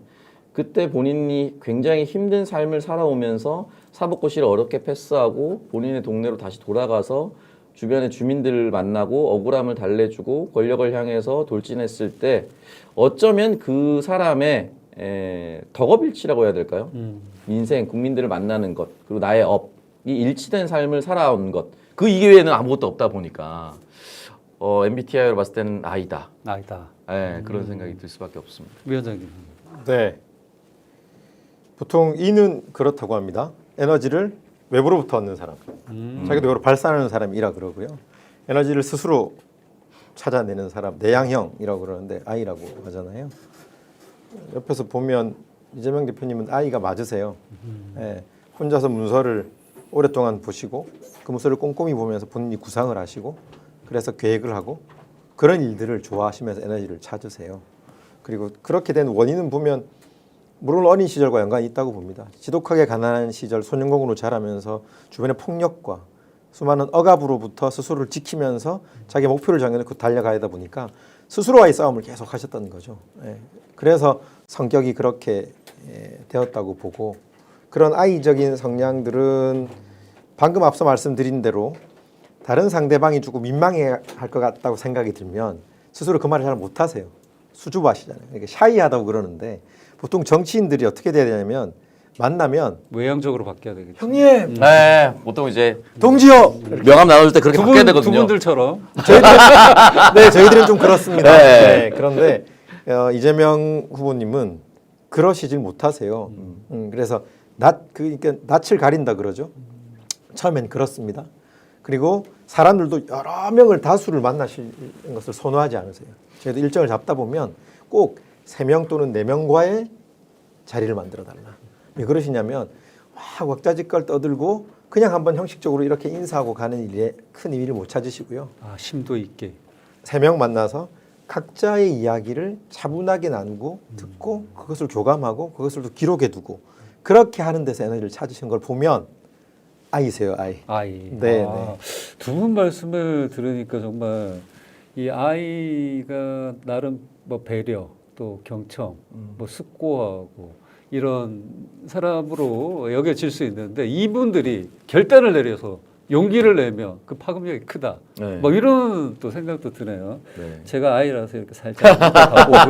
그때 본인이 굉장히 힘든 삶을 살아오면서 사법고시를 어렵게 패스하고 본인의 동네로 다시 돌아가서 주변의 주민들을 만나고 억울함을 달래주고 권력을 향해서 돌진했을 때 어쩌면 그 사람의 덕업일치라고 해야 될까요? 민생, 국민들을 만나는 것, 그리고 나의 업이 일치된 삶을 살아온 것. 그 이외에는 아무것도 없다 보니까 MBTI로 봤을 때는 I다. 아니다. 그런 생각이 들 수밖에 없습니다. 위원장님. 네. 보통 E는 그렇다고 합니다. 에너지를 외부로부터 얻는 사람. 자기도 외부로 발산하는 사람이라 그러고요. 에너지를 스스로 찾아내는 사람, 내향형이라고 그러는데 I라고 하잖아요. 옆에서 보면 이재명 대표님은 I가 맞으세요. 혼자서 문서를 오랫동안 보시고 그 문서를 꼼꼼히 보면서 본인이 구상을 하시고 그래서 계획을 하고 그런 일들을 좋아하시면서 에너지를 찾으세요. 그리고 그렇게 된 원인은 보면 물론 어린 시절과 연관이 있다고 봅니다. 지독하게 가난한 시절 소년공으로 자라면서 주변의 폭력과 수많은 억압으로부터 스스로를 지키면서 자기 목표를 정해놓고 달려가다 보니까 스스로와의 싸움을 계속 하셨던 거죠. 그래서 성격이 그렇게 되었다고 보고 그런 아이적인 성향들은 방금 앞서 말씀드린 대로 다른 상대방이 조금 민망해할 것 같다고 생각이 들면 스스로 그 말을 잘 못하세요. 수줍어하시잖아요. 그러니까 샤이하다고 그러는데 보통 정치인들이 어떻게 돼야 되냐면 만나면 외향적으로 바뀌어야 되겠죠. 형님, 보통 이제 동지요. 명함 나눠줄 때 그렇게 바뀌어야 두 되거든요. 분들처럼. 저희들은 좀 그렇습니다. 네. 그런데 이재명 후보님은 그러시질 못하세요. 그래서 그러니까 낯을 가린다 그러죠. 처음엔 그렇습니다. 그리고 사람들도 여러 명을 다수를 만나시는 것을 선호하지 않으세요. 저희도 일정을 잡다 보면 꼭 3명 또는 4명과의 자리를 만들어 달라. 왜 그러시냐면 막 왁자지껄 떠들고 그냥 한번 형식적으로 이렇게 인사하고 가는 일에 큰 의미를 못 찾으시고요. 심도 있게. 3명 만나서 각자의 이야기를 차분하게 나누고 듣고 그것을 교감하고 그것을 또 기록해 두고 그렇게 하는 데서 에너지를 찾으신 걸 보면 I세요, I. 아이. 네, 두 분 말씀을 들으니까 정말 이 아이가 나름 뭐 배려 또 경청 뭐 숙고하고 이런 사람으로 여겨질 수 있는데 이분들이 결단을 내려서 용기를 내면 그 파급력이 크다. 네. 뭐 이런 또 생각도 드네요. 네. 제가 아이라서 이렇게 살짝 가보고요.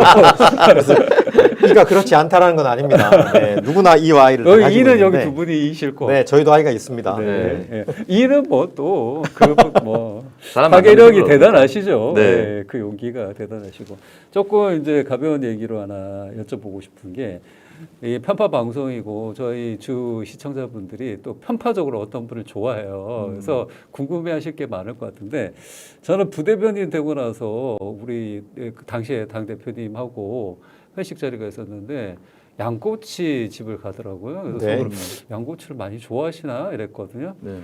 이가 그렇지 않다라는 건 아닙니다. 네, 누구나 이와 아이를 다 가지고 이는 있는데, 여기 두 분이 이실고. 네, 저희도 아이가 있습니다. 네. 네. 이는 뭐 또 그뭐 사람 파괴력이 만나는 대단하시죠. 네. 네. 그 용기가 대단하시고 조금 이제 가벼운 얘기로 하나 여쭤보고 싶은 게 이 편파 방송이고 저희 주 시청자분들이 또 편파적으로 어떤 분을 좋아해요. 그래서 궁금해하실 게 많을 것 같은데 저는 부대변인 되고 나서 우리 그 당시에 당 대표님하고 회식 자리가 있었는데 양꼬치 집을 가더라고요. 그래서 네. 저는 양꼬치를 많이 좋아하시나 이랬거든요. 네.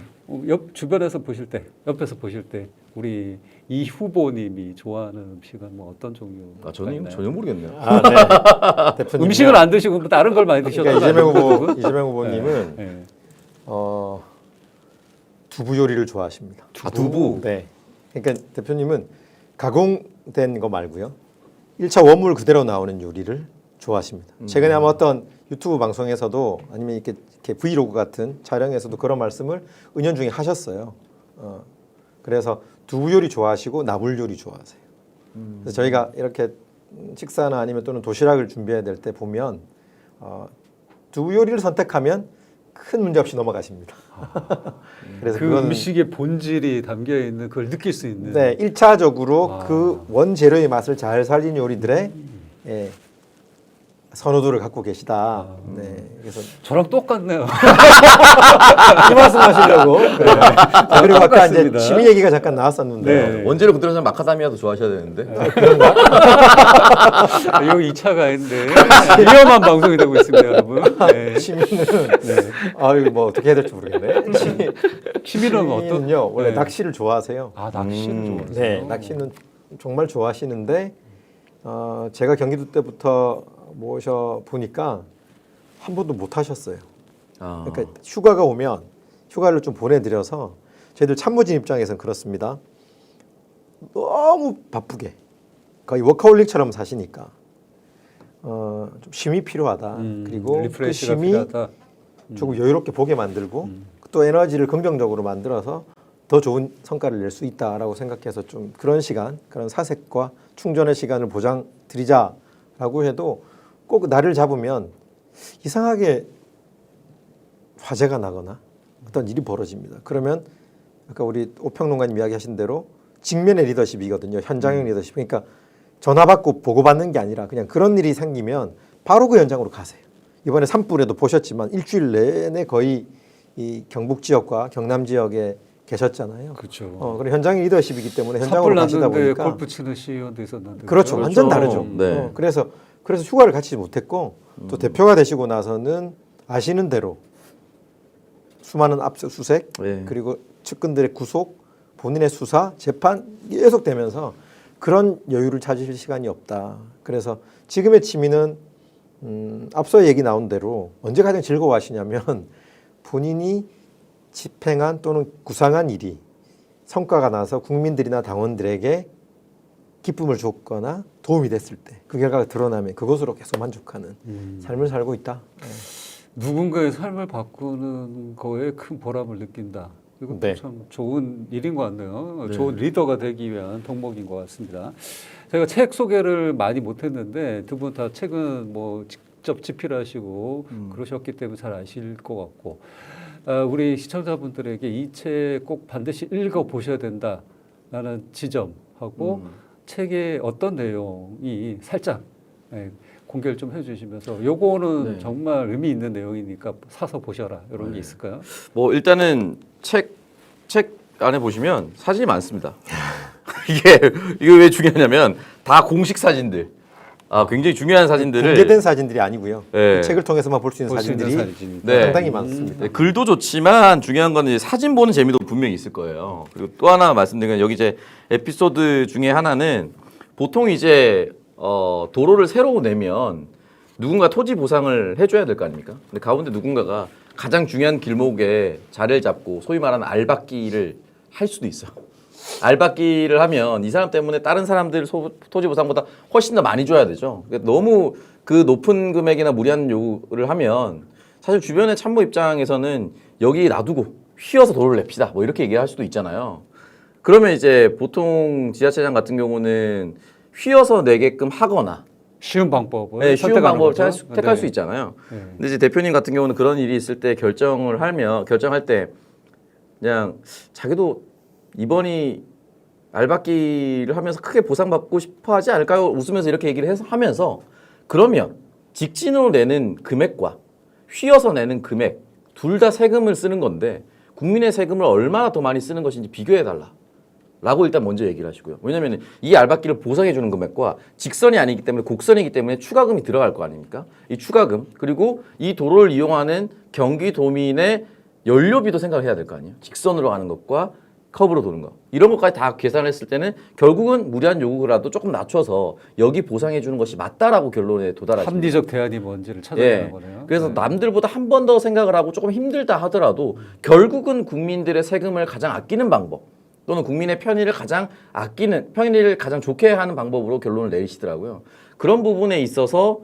옆 주변에서 보실 때, 옆에서 보실 때 우리 이 후보님이 좋아하는 음식은 뭐 어떤 종류가 저는 있나요? 전혀 모르겠네요. 아, 네. 대표님. 음식을 안 드시고 뭐 다른 걸 많이 드셨던 그러니까 거 아니에요? 이재명 후보님은 네. 두부 요리를 좋아하십니다. 두부. 네. 그러니까 대표님은 가공된 거 말고요. 1차 원물 그대로 나오는 요리를 좋아하십니다. 최근에 아마 어떤 유튜브 방송에서도 아니면 이렇게 브이로그 같은 촬영에서도 그런 말씀을 은연중에 하셨어요. 그래서 두부 요리 좋아하시고 나물 요리 좋아하세요. 그래서 저희가 이렇게 식사나 아니면 또는 도시락을 준비해야 될 때 보면 두부 요리를 선택하면 큰 문제 없이 넘어가십니다. 그래서 그 그건 음식의 본질이 담겨 있는 그걸 느낄 수 있는. 네, 1차적으로 아. 그 원재료의 맛을 잘 살린 요리들의 예, 선호도를 갖고 계시다. 네, 그래서 저랑 똑같네요. 이 말씀하시려고. 그리고 아까 이제 똑같습니다. 취미 얘기가 잠깐 나왔었는데 네. 원재료 그대로 하면 마카다미아도 좋아하셔야 되는데. 여기 2차가 있는데 위험한 방송이 되고 있습니다, 여러분. 네. 취미는 아유 뭐 어떻게 해야 될지 모르겠네. 취미는 어떤? 취미는요 원래 네. 낚시를 좋아하세요. 아 낚시를 좋아하세요. 네, 낚시는 정말 좋아하시는데 제가 경기도 때부터 모셔 보니까 한 번도 못 하셨어요. 아. 그러니까 휴가가 오면 휴가를 좀 보내드려서 저희들 참모진 입장에서는 그렇습니다. 너무 바쁘게 거의 워커홀릭처럼 사시니까 좀 쉼이 필요하다. 그리고 그 리프레시가 쉼이 필요하다. 조금 여유롭게 보게 만들고 또 에너지를 긍정적으로 만들어서 더 좋은 성과를 낼 수 있다라고 생각해서 좀 그런 시간, 그런 사색과 충전의 시간을 보장 드리자라고 해도 꼭 날을 잡으면 이상하게 화재가 나거나 어떤 일이 벌어집니다. 그러면 아까 우리 오평론가님 이야기하신 대로 직면의 리더십이거든요. 현장형 리더십. 그러니까 전화 받고 보고받는 게 아니라 그냥 그런 일이 생기면 바로 그 현장으로 가세요. 이번에 산불에도 보셨지만 일주일 내내 거의 이 경북 지역과 경남 지역에 계셨잖아요. 그렇죠. 그런 현장 리더십이기 때문에 현장으로 산불 가시다 났는데 보니까 골프 치는 CEO도 있었는데. 그렇죠. 완전 다르죠. 네. 그래서 휴가를 같이 못했고 또 대표가 되시고 나서는 아시는 대로 수많은 압수수색 네. 그리고 측근들의 구속, 본인의 수사, 재판 계속되면서 그런 여유를 찾으실 시간이 없다. 그래서 지금의 취미는 앞서 얘기 나온 대로 언제 가장 즐거워하시냐면 본인이 집행한 또는 구상한 일이 성과가 나서 국민들이나 당원들에게 기쁨을 줬거나 도움이 됐을 때 그 결과가 드러나면 그것으로 계속 만족하는 삶을 살고 있다. 누군가의 삶을 바꾸는 거에 큰 보람을 느낀다. 이거 네. 참 좋은 일인 것 같네요. 좋은 리더가 되기 위한 덕목인 것 같습니다. 제가 책 소개를 많이 못했는데 두 분 다 책은 뭐 직접 집필하시고 그러셨기 때문에 잘 아실 것 같고 우리 시청자분들에게 이 책 꼭 반드시 읽어 보셔야 된다라는 지점하고 책의 어떤 내용이 살짝 공개를 좀 해주시면서 요거는 네. 정말 의미 있는 내용이니까 사서 보셔라 이런 게 있을까요? 뭐 일단은 책 안에 보시면 사진이 많습니다. 이게 왜 중요하냐면 다 공식 사진들. 굉장히 중요한 사진들을 공개된 사진들이 아니고요. 네. 이 책을 통해서만 볼 수 있는 볼 수 있는 사진들이 사진이니까. 네. 상당히 많습니다. 네, 글도 좋지만 중요한 건 이제 사진 보는 재미도 분명히 있을 거예요. 그리고 또 하나 말씀드리면 여기 이제 에피소드 중에 하나는 보통 이제 도로를 새로 내면 누군가 토지 보상을 해줘야 될 거 아닙니까? 근데 가운데 누군가가 가장 중요한 길목에 자리를 잡고 소위 말하는 알박기를 할 수도 있어. 알박기를 하면 이 사람 때문에 다른 사람들 토지 보상보다 훨씬 더 많이 줘야 되죠. 그러니까 너무 그 높은 금액이나 무리한 요구를 하면 사실 주변의 참모 입장에서는 여기 놔두고 휘어서 도를 냅시다 뭐 이렇게 얘기할 수도 있잖아요. 그러면 이제 보통 지자체장 같은 경우는 휘어서 내게끔 하거나 쉬운 방법을 네, 쉬운 선택하는 방법을 거죠. 택할 네. 수 있잖아요. 네. 근데 이제 대표님 같은 경우는 그런 일이 있을 때 결정할 때 그냥 자기도 이번이 알박기를 하면서 크게 보상받고 싶어 하지 않을까요? 웃으면서 이렇게 얘기를 하면서 그러면 직진으로 내는 금액과 휘어서 내는 금액 둘 다 세금을 쓰는 건데 국민의 세금을 얼마나 더 많이 쓰는 것인지 비교해달라. 라고 일단 먼저 얘기를 하시고요. 왜냐하면 이 알박기를 보상해 주는 금액과 직선이 아니기 때문에 곡선이기 때문에 추가금이 들어갈 거 아닙니까? 이 추가금 그리고 이 도로를 이용하는 경기도민의 연료비도 생각을 해야 될 거 아니에요. 직선으로 가는 것과 커브로 도는 거. 이런 것까지 다 계산했을 때는 결국은 무리한 요구라도 조금 낮춰서 여기 보상해 주는 것이 맞다라고 결론에 도달하십니다. 합리적 대안이 뭔지를 찾아내는 거네요. 그래서 네. 남들보다 한 번 더 생각을 하고 조금 힘들다 하더라도 결국은 국민들의 세금을 가장 아끼는 방법 또는 국민의 편의를 가장 좋게 하는 방법으로 결론을 내리시더라고요. 그런 부분에 있어서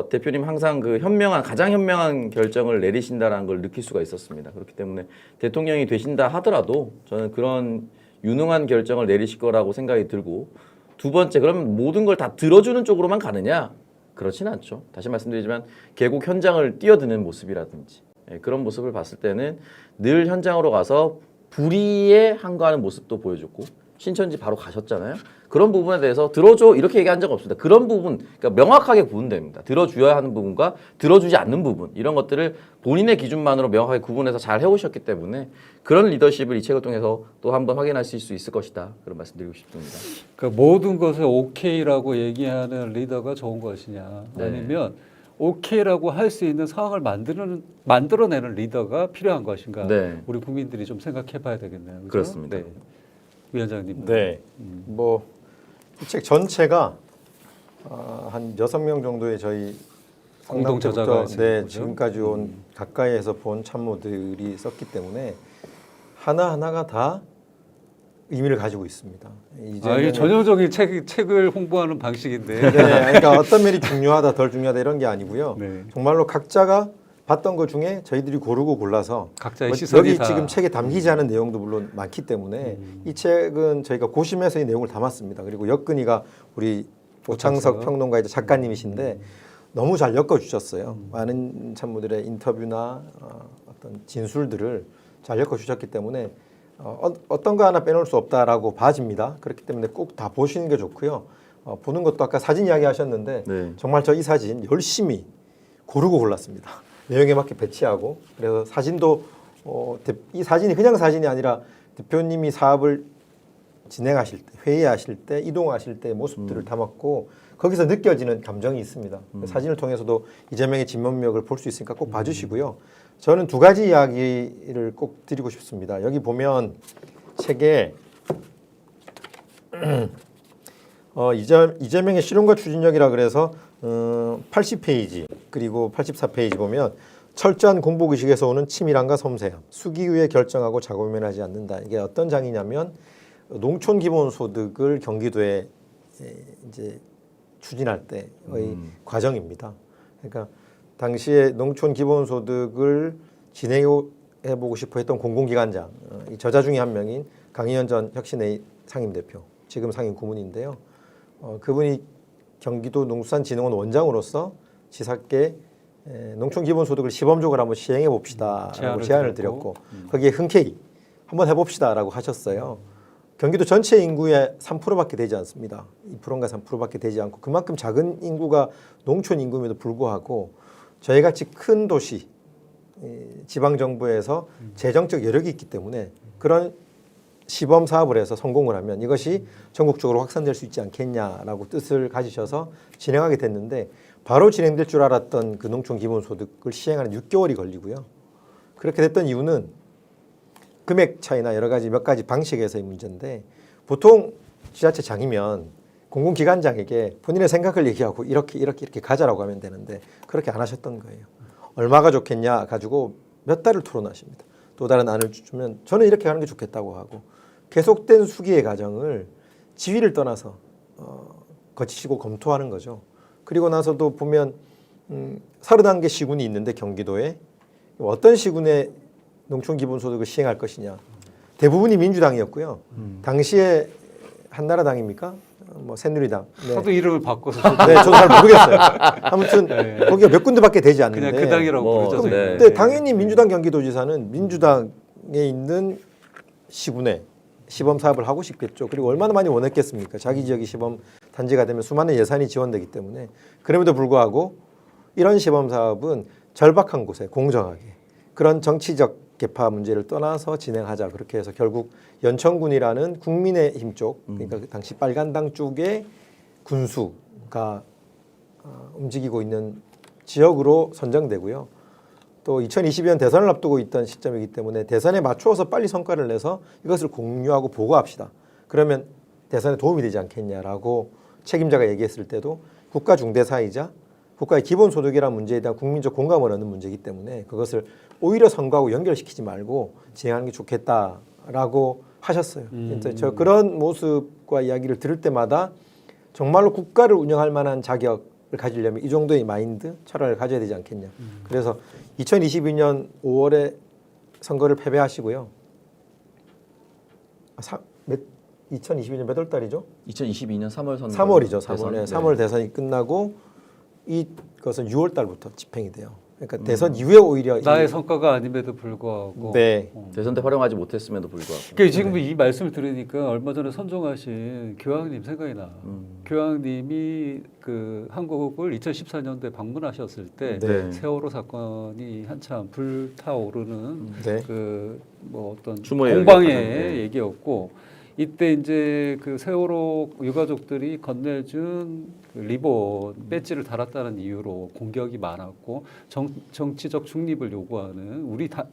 대표님 항상 그 가장 현명한 결정을 내리신다라는 걸 느낄 수가 있었습니다. 그렇기 때문에 대통령이 되신다 하더라도 저는 그런 유능한 결정을 내리실 거라고 생각이 들고 두 번째 그러면 모든 걸 다 들어주는 쪽으로만 가느냐? 그렇지는 않죠. 다시 말씀드리지만 계곡 현장을 뛰어드는 모습이라든지 그런 모습을 봤을 때는 늘 현장으로 가서 불의에 항거하는 모습도 보여줬고 신천지 바로 가셨잖아요. 그런 부분에 대해서 들어줘 이렇게 얘기한 적 없습니다. 그런 부분 그러니까 명확하게 구분됩니다. 들어줘야 하는 부분과 들어주지 않는 부분 이런 것들을 본인의 기준만으로 명확하게 구분해서 잘 해오셨기 때문에 그런 리더십을 이 책을 통해서 또 한번 확인하실 수 있을 것이다. 그런 말씀드리고 싶습니다. 그러니까 모든 것을 오케이라고 얘기하는 리더가 좋은 것이냐 네. 아니면 오케이라고 할 수 있는 상황을 만들어내는 리더가 필요한 것인가 네. 우리 국민들이 좀 생각해 봐야 되겠네요. 그죠? 그렇습니다. 네. 위원장님. 네. 뭐 이 책 전체가 한 6명 정도의 저희 공동 상당 저자가 때부터 있는 네, 거죠? 지금까지 온 가까이에서 본 참모들이 썼기 때문에 하나하나가 다 의미를 가지고 있습니다. 이게 전형적인 책을 홍보하는 방식인데. 네, 그러니까 어떤 면이 중요하다, 덜 중요하다 이런 게 아니고요. 네. 정말로 각자가 봤던 것 중에 저희들이 고르고 골라서 각자의 뭐 시선이 여기 다. 지금 책에 담기지 않은 내용도 물론 많기 때문에 이 책은 저희가 고심해서 이 내용을 담았습니다. 그리고 엮은이가 우리 오창석 평론가이자 작가님이신데 너무 잘 엮어주셨어요. 많은 참모들의 인터뷰나 어떤 진술들을 잘 엮어주셨기 때문에 어떤 거 하나 빼놓을 수 없다라고 봐집니다. 그렇기 때문에 꼭 다 보시는 게 좋고요. 보는 것도 아까 사진 이야기 하셨는데 네. 정말 저 이 사진 열심히 고르고 골랐습니다. 내용에 맞게 배치하고 그래서 사진도 이 사진이 그냥 사진이 아니라 대표님이 사업을 진행하실 때 회의하실 때 이동하실 때 모습들을 담았고 거기서 느껴지는 감정이 있습니다. 사진을 통해서도 이재명의 진면목을 볼 수 있으니까 꼭 봐주시고요. 저는 두 가지 이야기를 꼭 드리고 싶습니다. 여기 보면 책에 이재명의 실현과 추진력이라 그래서 80페이지 그리고 84페이지 보면 철저한 공복의식에서 오는 치밀함과 섬세함, 수기 후에 결정하고 자고면하지 않는다. 이게 어떤 장이냐면 농촌 기본소득을 경기도에 이제 추진할 때의 과정입니다. 그러니까 당시에 농촌 기본소득을 진행해보고 싶어 했던 공공기관장, 이 저자 중에 한 명인 강희연 전 혁신의 상임대표, 지금 상임 고문인데요. 그분이 경기도 농수산진흥원 원장으로서 지사께 농촌 기본소득을 시범적으로 한번 시행해 봅시다라고 제안을 드렸고 거기에 흔쾌히 한번 해봅시다라고 하셨어요. 경기도 전체 인구의 3%밖에 되지 않습니다. 2%인가 3%밖에 되지 않고 그만큼 작은 인구가 농촌 인구임에도 불구하고 저희같이 큰 도시 지방정부에서 재정적 여력이 있기 때문에 그런 시범 사업을 해서 성공을 하면 이것이 전국적으로 확산될 수 있지 않겠냐라고 뜻을 가지셔서 진행하게 됐는데 바로 진행될 줄 알았던 그 농촌 기본소득을 시행하는 6개월이 걸리고요. 그렇게 됐던 이유는 금액 차이나 여러 가지 몇 가지 방식에서의 문제인데 보통 지자체장이면 공공기관장에게 본인의 생각을 얘기하고 이렇게 가자라고 하면 되는데 그렇게 안 하셨던 거예요. 얼마가 좋겠냐 가지고 몇 달을 토론하십니다. 또 다른 안을 주면 저는 이렇게 하는 게 좋겠다고 하고 계속된 수기의 과정을 지위를 떠나서 거치시고 검토하는 거죠. 그리고 나서도 보면 31개 시군이 있는데 경기도에 어떤 시군에 농촌기본소득을 시행할 것이냐. 대부분이 민주당이었고요. 당시에 한나라당입니까? 뭐 새누리당. 네. 하도 이름을 바꿔서 네, 저도 잘 모르겠어요. 아무튼 거기가 몇 군데밖에 되지 않는데. 그냥 그 당이라고 뭐, 부르죠. 네. 근데 당연히 민주당 경기도지사는 민주당에 있는 시군에 시범 사업을 하고 싶겠죠. 그리고 얼마나 많이 원했겠습니까? 자기 지역이 시범 단지가 되면 수많은 예산이 지원되기 때문에. 그럼에도 불구하고 이런 시범 사업은 절박한 곳에 공정하게 그런 정치적 개파 문제를 떠나서 진행하자. 그렇게 해서 결국 연천군이라는 국민의힘 쪽, 그러니까 그 당시 빨간당 쪽의 군수가 움직이고 있는 지역으로 선정되고요. 또 2022년 대선을 앞두고 있던 시점이기 때문에 대선에 맞추어서 빨리 성과를 내서 이것을 공유하고 보고합시다. 그러면 대선에 도움이 되지 않겠냐라고 책임자가 얘기했을 때도 국가 중대사이자 국가의 기본소득이라는 문제에 대한 국민적 공감을 얻는 문제이기 때문에 그것을 오히려 선거하고 연결시키지 말고 진행하는 게 좋겠다라고 하셨어요. 그래서 저 그런 모습과 이야기를 들을 때마다 정말로 국가를 운영할 만한 자격을 가지려면 이 정도의 마인드, 철학을 가져야 되지 않겠냐. 그래서 2022년 5월에 선거를 패배하시고요. 2022년 몇 월 달이죠? 2022년 3월 선거. 3월이죠. 3월에 대선. 네. 3월 대선이 끝나고 이것은 6월 달부터 집행이 돼요. 그러니까 대선 이후에 오히려 나의 성과가 아님에도 불구하고 네. 대선 때 활용하지 못했음에도 불구하고. 그러니까 지금 이 말씀을 들으니까 얼마 전에 선종하신 교황님 생각이 나. 교황님이 그 한국을 2014년도에 방문하셨을 때 네. 세월호 사건이 한참 불타오르는 네. 그 뭐 어떤 추모의 공방의 네. 얘기였고 이때 이제 그 세월호 유가족들이 건네준 그 리본 배지를 달았다는 이유로 공격이 많았고 정치적 중립을 요구하는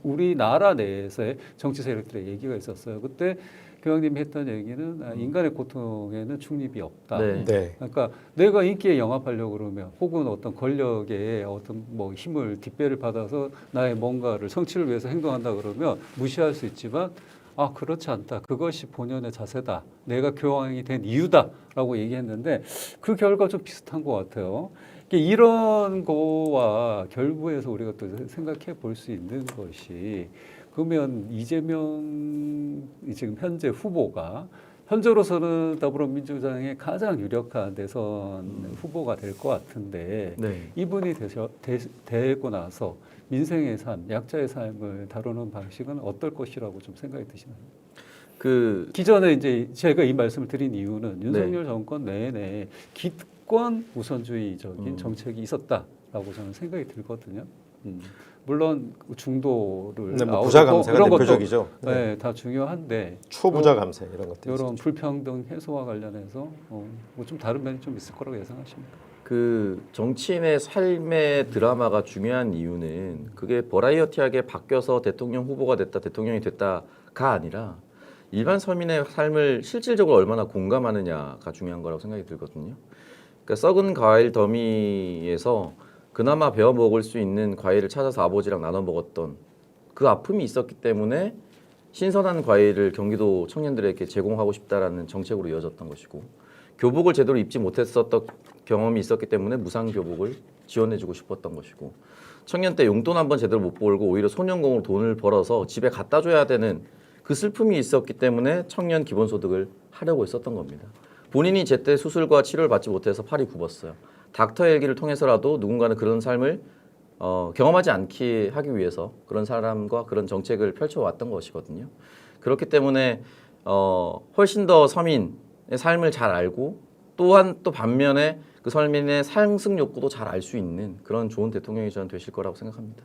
우리나라 내에서의 정치 세력들의 얘기가 있었어요. 그때 교황님이 했던 얘기는 인간의 고통에는 중립이 없다. 네. 네. 그러니까 내가 인기에 영합하려고 그러면 혹은 어떤 권력의 어떤 뭐 힘을 뒷배를 받아서 나의 뭔가를 성취를 위해서 행동한다 그러면 무시할 수 있지만 아 그렇지 않다. 그것이 본연의 자세다. 내가 교황이 된 이유다라고 얘기했는데 그 결과 좀 비슷한 것 같아요. 이런 거와 결부해서 우리가 또 생각해 볼 수 있는 것이 그러면 이재명 지금 현재 후보가 현재로서는 더불어민주당의 가장 유력한 대선 후보가 될 것 같은데 네. 이분이 되고 나서 민생의 삶, 약자의 삶을 다루는 방식은 어떨 것이라고 좀 생각이 드시나요? 그 기존에 이제 제가 이 말씀을 드린 이유는 윤석열 정권 내내 기득권 우선주의적인 정책이 있었다라고 저는 생각이 들거든요. 물론 중도를 뭐 아우르고 부자 감세가 이런 것도 대표적이죠. 네, 다 중요한데 초부자 감세 이런 것들. 이런 불평등 해소와 관련해서 뭐 좀 다른 면이 좀 있을 거라고 예상하십니까? 그 정치인의 삶의 드라마가 중요한 이유는 그게 버라이어티하게 바뀌어서 대통령 후보가 됐다, 대통령이 됐다가 아니라 일반 서민의 삶을 실질적으로 얼마나 공감하느냐가 중요한 거라고 생각이 들거든요. 그러니까 썩은 과일 더미에서 그나마 베어 먹을 수 있는 과일을 찾아서 아버지랑 나눠 먹었던 그 아픔이 있었기 때문에 신선한 과일을 경기도 청년들에게 제공하고 싶다라는 정책으로 이어졌던 것이고 교복을 제대로 입지 못했었던 경험이 있었기 때문에 무상 교복을 지원해주고 싶었던 것이고 청년 때 용돈 한번 제대로 못 벌고 오히려 소년공으로 돈을 벌어서 집에 갖다 줘야 되는 그 슬픔이 있었기 때문에 청년 기본소득을 하려고 했었던 겁니다. 본인이 제때 수술과 치료를 받지 못해서 팔이 굽었어요. 닥터 헬기를 통해서라도 누군가는 그런 삶을 경험하지 않게 하기 위해서 그런 사람과 그런 정책을 펼쳐왔던 것이거든요. 그렇기 때문에 훨씬 더 서민의 삶을 잘 알고 또한 또 반면에 그 서민의 상승 욕구도 잘 알 수 있는 그런 좋은 대통령이 저는 되실 거라고 생각합니다.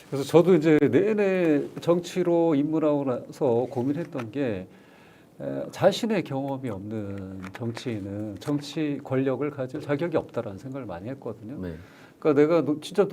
그래서 저도 이제 내내 정치로 입문하고 나서 고민했던 게 자신의 경험이 없는 정치인은 정치 권력을 가질 자격이 없다라는 생각을 많이 했거든요. 네. 그러니까 내가 진짜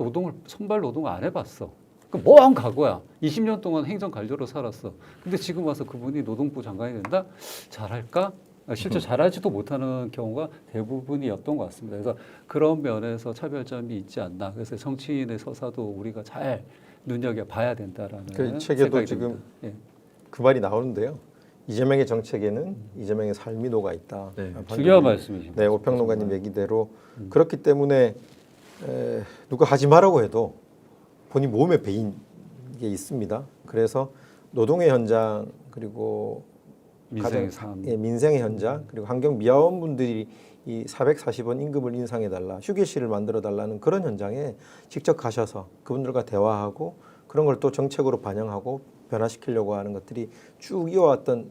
선발 노동을 안 해봤어. 그 뭐한 각오야. 20년 동안 행정관료로 살았어. 근데 지금 와서 그분이 노동부 장관이 된다? 잘할까? 실제 잘하지도 못하는 경우가 대부분이었던 것 같습니다. 그래서 그런 면에서 차별점이 있지 않나. 그래서 정치인의 서사도 우리가 잘 눈여겨봐야 된다라는 그 책에도 생각이 지금 듭니다. 예. 그 말이 나오는데요. 이재명의 정책에는 이재명의 삶이 녹아 있다. 네, 방금 중요한 말씀이십니다. 네, 오평론가님 얘기대로 그렇기 때문에 누가 하지 말라고 해도 본인 몸에 배인 게 있습니다. 그래서 노동의 현장 그리고 민생의 삶. 민생의 현장 그리고 환경 미화원분들이 이 440원 임금을 인상해 달라 휴게실을 만들어 달라는 그런 현장에 직접 가셔서 그분들과 대화하고 그런 걸 또 정책으로 반영하고 변화시키려고 하는 것들이 쭉 이어왔던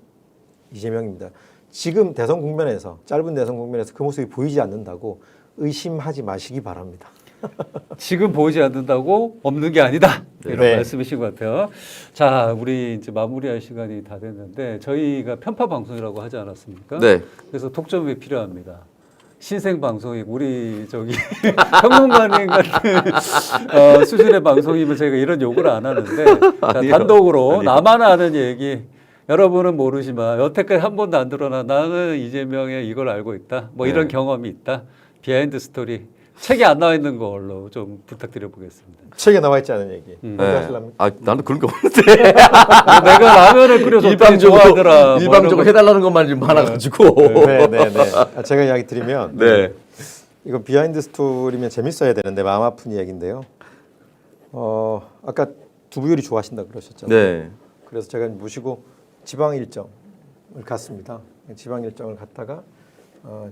이재명입니다. 지금 대선 국면에서 짧은 대선 국면에서 그 모습이 보이지 않는다고 의심하지 마시기 바랍니다. 지금 보이지 않는다고 없는 게 아니다. 이런 네. 말씀이신 것 같아요. 자, 우리 이제 마무리할 시간이 다 됐는데 저희가 편파 방송이라고 하지 않았습니까? 네. 그래서 독점이 필요합니다. 신생 방송이 우리 저기 평론가님 같은 수준의 방송이면 저희가 이런 욕을 안 하는데 자, 아니요. 단독으로 아니요. 나만 아는 얘기 여러분은 모르지만 여태까지 한 번도 안 드러나 나는 이재명의 이걸 알고 있다. 뭐 이런 네. 경험이 있다. 비하인드 스토리 책에 안 나와 있는 걸로 좀 부탁드려 보겠습니다. 책에 나와 있지 않은 얘기. 네. 먼저 하실랍니까? 아, 나는 그런 게 없는데. 내가 라면을 끓여서 좋아하더라. 뭐 일방적으로 해달라는 것만 좀 많아가지고. 네, 네, 네. 제가 이야기 드리면 네. 이거 비하인드 스토리면 재밌어야 되는데 마음 아픈 이야기인데요. 아까 두부 요리 좋아하신다 그러셨잖아요. 네. 그래서 제가 모시고 지방 일정을 갔습니다. 지방 일정을 갔다가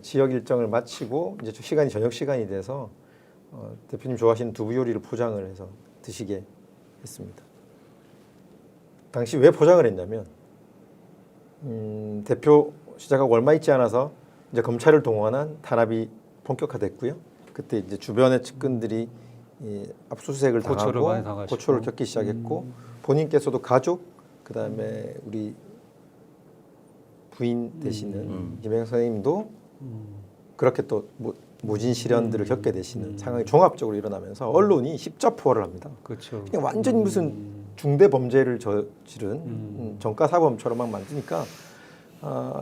지역 일정을 마치고 이제 시간이 저녁 시간이 돼서 대표님 좋아하시는 두부 요리를 포장을 해서 드시게 했습니다. 당시 왜 포장을 했냐면 대표 시작하고 얼마 있지 않아서 이제 검찰을 동원한 탄압이 본격화됐고요. 그때 이제 주변의 측근들이 압수수색을 고초를 많이 당하고 당하시고. 고초를 겪기 시작했고 본인께서도 가족 그다음에 우리 부인 되시는 이재명 선생님도 그렇게 또 모진 시련들을 겪게 되시는 상황이 종합적으로 일어나면서 언론이 십자포화를 합니다. 그렇죠. 그냥 완전히 무슨 중대 범죄를 저지른 정가 사범처럼 막 만드니까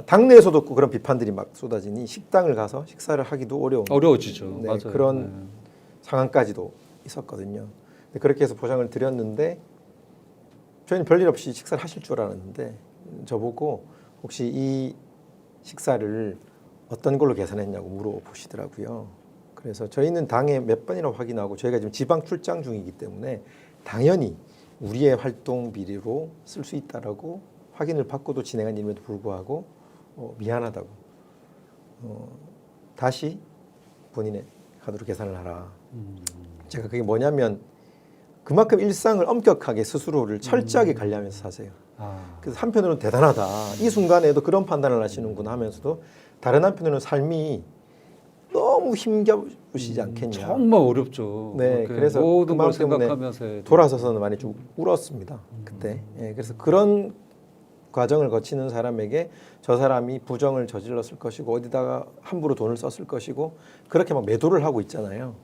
당내에서도 그런 비판들이 막 쏟아지니 식당을 가서 식사를 하기도 어려워지죠. 네, 맞아요. 그런 네. 상황까지도 있었거든요. 근데 그렇게 해서 포장을 드렸는데 저희는 별일 없이 식사를 하실 줄 알았는데 저보고 혹시 이 식사를 어떤 걸로 계산했냐고 물어보시더라고요. 그래서 저희는 당에 몇 번이나 확인하고 저희가 지금 지방 출장 중이기 때문에 당연히 우리의 활동 비리로 쓸 수 있다라고 확인을 받고도 진행한 일임에도 불구하고 미안하다고 다시 본인의 카드로 계산을 하라. 제가 그게 뭐냐면 그만큼 일상을 엄격하게 스스로를 철저하게 관리하면서 사세요. 그래서 한편으로는 대단하다. 이 순간에도 그런 판단을 하시는구나 하면서도 다른 한편으로는 삶이 너무 힘겨우시지 않겠냐. 정말 어렵죠. 네, 그렇게 그래서 모든 걸 그만 때문에 생각하면서 해야 돼요. 돌아서서는 많이 좀 울었습니다. 그때. 예, 그래서 그런 과정을 거치는 사람에게 저 사람이 부정을 저질렀을 것이고 어디다가 함부로 돈을 썼을 것이고 그렇게 막 매도를 하고 있잖아요.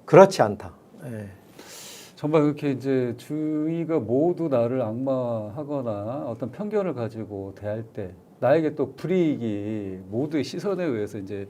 그렇지 않다. 예. 정말 그렇게 이제 주위가 모두 나를 악마하거나 어떤 편견을 가지고 대할 때 나에게 또 불이익이 모두의 시선에 의해서 이제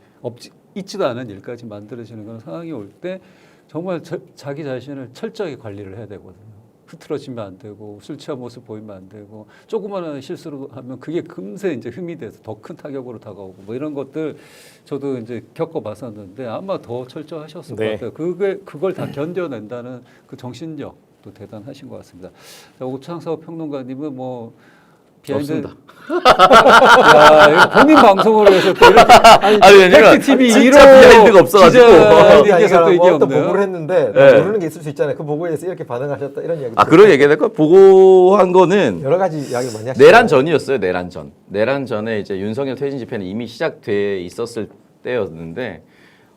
있지도 않은 일까지 만들어지는 그런 상황이 올 때 정말 자기 자신을 철저하게 관리를 해야 되거든요. 흐트러지면 안 되고 술 취한 모습 보이면 안 되고 조그마한 실수를 하면 그게 금세 이제 흠이 돼서 더 큰 타격으로 다가오고 뭐 이런 것들 저도 이제 겪어봤었는데 아마 더 철저하셨을 네. 것 같아요. 그걸 다 견뎌낸다는 그 정신력도 대단하신 것 같습니다. 자, 오창석 평론가님은 뭐 없습니다. 야, 이거 본인 방송으로 해서 또 이렇게 아니, 왜냐면 팩트 TV 진짜 1호 비하인드가 없어가지고. 기자님께서 또 이게 어떤 없네요. 보고를 했는데 네. 모르는 게 있을 수 있잖아요. 그 보고에 대해서 이렇게 반응하셨다 이런 이야기. 그런 얘기 될까? 보고한 거는 여러 가지 이야기 많이 하시죠. 내란 전이었어요. 내란 전. 내란 전에 이제 윤석열 퇴진 집회는 이미 시작돼 있었을 때였는데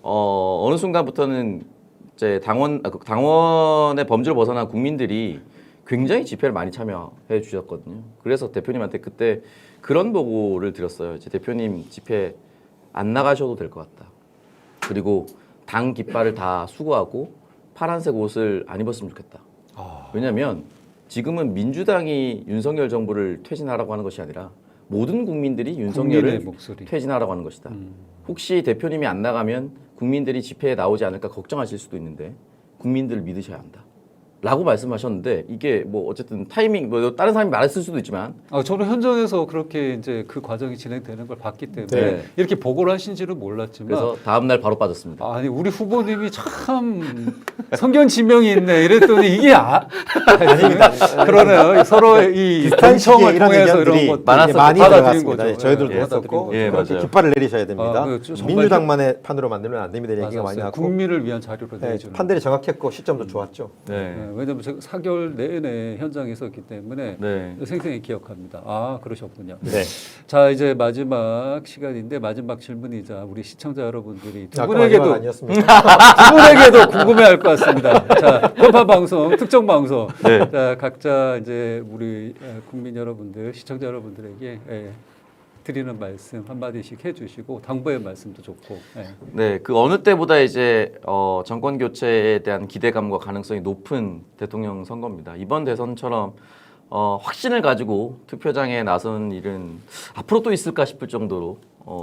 어느 순간부터는 이제 당원의 범주를 벗어난 국민들이 굉장히 집회를 많이 참여해 주셨거든요. 그래서 대표님한테 그때 그런 보고를 드렸어요. 이제 대표님 집회 안 나가셔도 될 것 같다. 그리고 당 깃발을 다 수고하고 파란색 옷을 안 입었으면 좋겠다. 왜냐하면 지금은 민주당이 윤석열 정부를 퇴진하라고 하는 것이 아니라 모든 국민들이 윤석열을 국민의 목소리. 퇴진하라고 하는 것이다. 혹시 대표님이 안 나가면 국민들이 집회에 나오지 않을까 걱정하실 수도 있는데 국민들을 믿으셔야 한다. 라고 말씀하셨는데 이게 뭐 어쨌든 타이밍 뭐 다른 사람이 말했을 수도 있지만 저는 현장에서 그렇게 이제 그 과정이 진행되는 걸 봤기 때문에 네. 이렇게 보고를 하신지는 몰랐지만 그래서 다음 날 바로 빠졌습니다. 아니 우리 후보님이 참 성견지명이 있네 이랬더니 이게 아닙니다. 그러네요. 서로 이 비슷한 시기에 경청을 이런 통해서 이런 의견들이 것들 많았었죠. 많이 받아들인 들어갔습니다. 거죠. 예, 저희들도 예, 했었고 받아들인 예, 그렇게 맞아요. 깃발을 내리셔야 됩니다. 정말 민주당만의 판으로 만들면 안 됩니다. 얘기가 많이 맞았어요. 나고 국민을 위한 자료로 네, 내주는. 판단이 정확했고 시점도 좋았죠. 네. 왜냐하면 제가 4개월 내내 현장에 있었기 때문에 네. 생생히 기억합니다. 아 그러셨군요. 네. 자 이제 마지막 시간인데 마지막 질문이자 우리 시청자 여러분들이 두 아까 분에게도 마지막 아니었습니까? 두 분에게도 궁금해할 것 같습니다. 자 편파 방송 특정 방송. 네. 자 각자 이제 우리 국민 여러분들 시청자 여러분들에게 드리는 말씀 한 마디씩 해주시고 당부의 말씀도 좋고. 네, 그 어느 때보다 이제 정권 교체에 대한 기대감과 가능성이 높은 대통령 선거입니다. 이번 대선처럼 확신을 가지고 투표장에 나선 일은 앞으로 또 있을까 싶을 정도로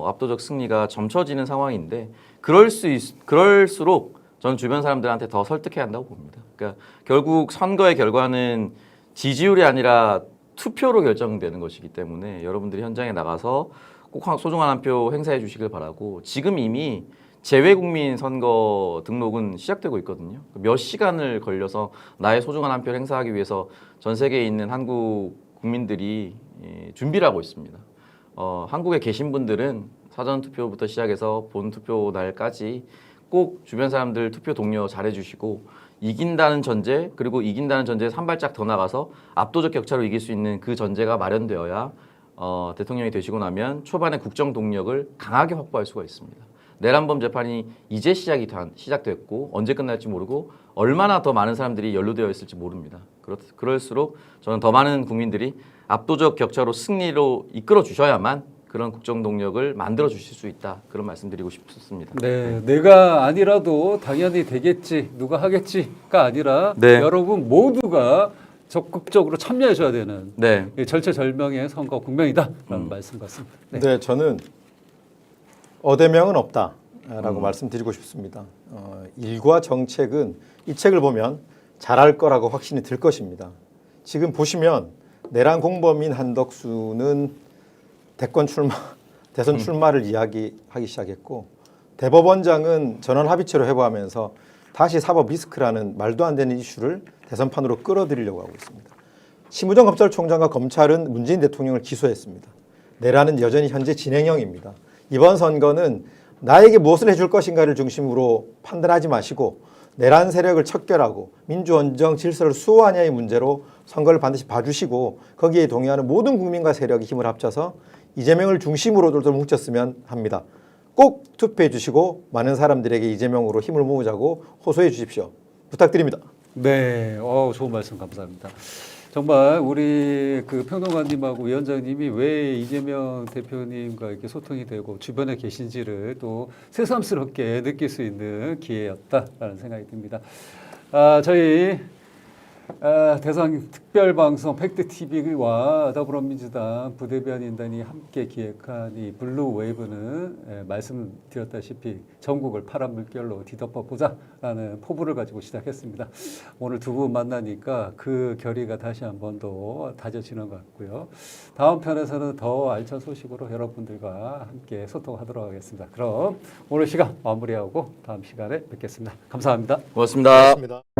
압도적 승리가 점쳐지는 상황인데 그럴수록 저는 주변 사람들한테 더 설득해야 한다고 봅니다. 그러니까 결국 선거의 결과는 지지율이 아니라 투표로 결정되는 것이기 때문에 여러분들이 현장에 나가서 꼭 소중한 한 표 행사해 주시길 바라고 지금 이미 재외국민 선거 등록은 시작되고 있거든요. 몇 시간을 걸려서 나의 소중한 한 표를 행사하기 위해서 전 세계에 있는 한국 국민들이 준비를 하고 있습니다. 한국에 계신 분들은 사전 투표부터 시작해서 본 투표 날까지 꼭 주변 사람들 투표 독려 잘해 주시고 이긴다는 전제 그리고 이긴다는 전제에서 한 발짝 더 나가서 압도적 격차로 이길 수 있는 그 전제가 마련되어야 대통령이 되시고 나면 초반에 국정 동력을 강하게 확보할 수가 있습니다. 내란범 재판이 이제 시작됐고 언제 끝날지 모르고 얼마나 더 많은 사람들이 연루되어 있을지 모릅니다. 그럴수록 저는 더 많은 국민들이 압도적 격차로 승리로 이끌어 주셔야만 그런 국정 동력을 만들어 주실 수 있다. 그런 말씀드리고 싶습니다. 네, 내가 아니라도 당연히 되겠지, 누가 하겠지가 아니라 네. 여러분 모두가 적극적으로 참여해 줘야 되는 네. 절체절명의 선거 국면이다라는 말씀 같습니다. 네. 네, 저는 어대명은 없다라고 말씀드리고 싶습니다. 일과 정책은 이 책을 보면 잘할 거라고 확신이 들 것입니다. 지금 보시면 내란 공범인 한덕수는 대선 출마를 이야기하기 시작했고 대법원장은 전원 합의체로 회부하면서 다시 사법 리스크라는 말도 안 되는 이슈를 대선판으로 끌어들이려고 하고 있습니다. 심우정 검찰총장과 검찰은 문재인 대통령을 기소했습니다. 내란은 여전히 현재 진행형입니다. 이번 선거는 나에게 무엇을 해줄 것인가를 중심으로 판단하지 마시고 내란 세력을 척결하고 민주언정 질서를 수호하냐의 문제로 선거를 반드시 봐주시고 거기에 동의하는 모든 국민과 세력이 힘을 합쳐서 이재명을 중심으로 돌돌 뭉쳤으면 합니다. 꼭 투표해 주시고 많은 사람들에게 이재명으로 힘을 모으자고 호소해 주십시오. 부탁드립니다. 네, 좋은 말씀 감사합니다. 정말 우리 그 평론가님하고 위원장님이 왜 이재명 대표님과 이렇게 소통이 되고 주변에 계신지를 또 새삼스럽게 느낄 수 있는 기회였다라는 생각이 듭니다. 저희 대선 특별방송 팩트TV와 더불어민주당 부대변인단이 함께 기획한 이 블루웨이브는 말씀드렸다시피 전국을 파란 물결로 뒤덮어보자라는 포부를 가지고 시작했습니다. 오늘 두 분 만나니까 그 결의가 다시 한 번 더 다져지는 것 같고요. 다음 편에서는 더 알찬 소식으로 여러분들과 함께 소통하도록 하겠습니다. 그럼 오늘 시간 마무리하고 다음 시간에 뵙겠습니다. 감사합니다. 고맙습니다. 고맙습니다.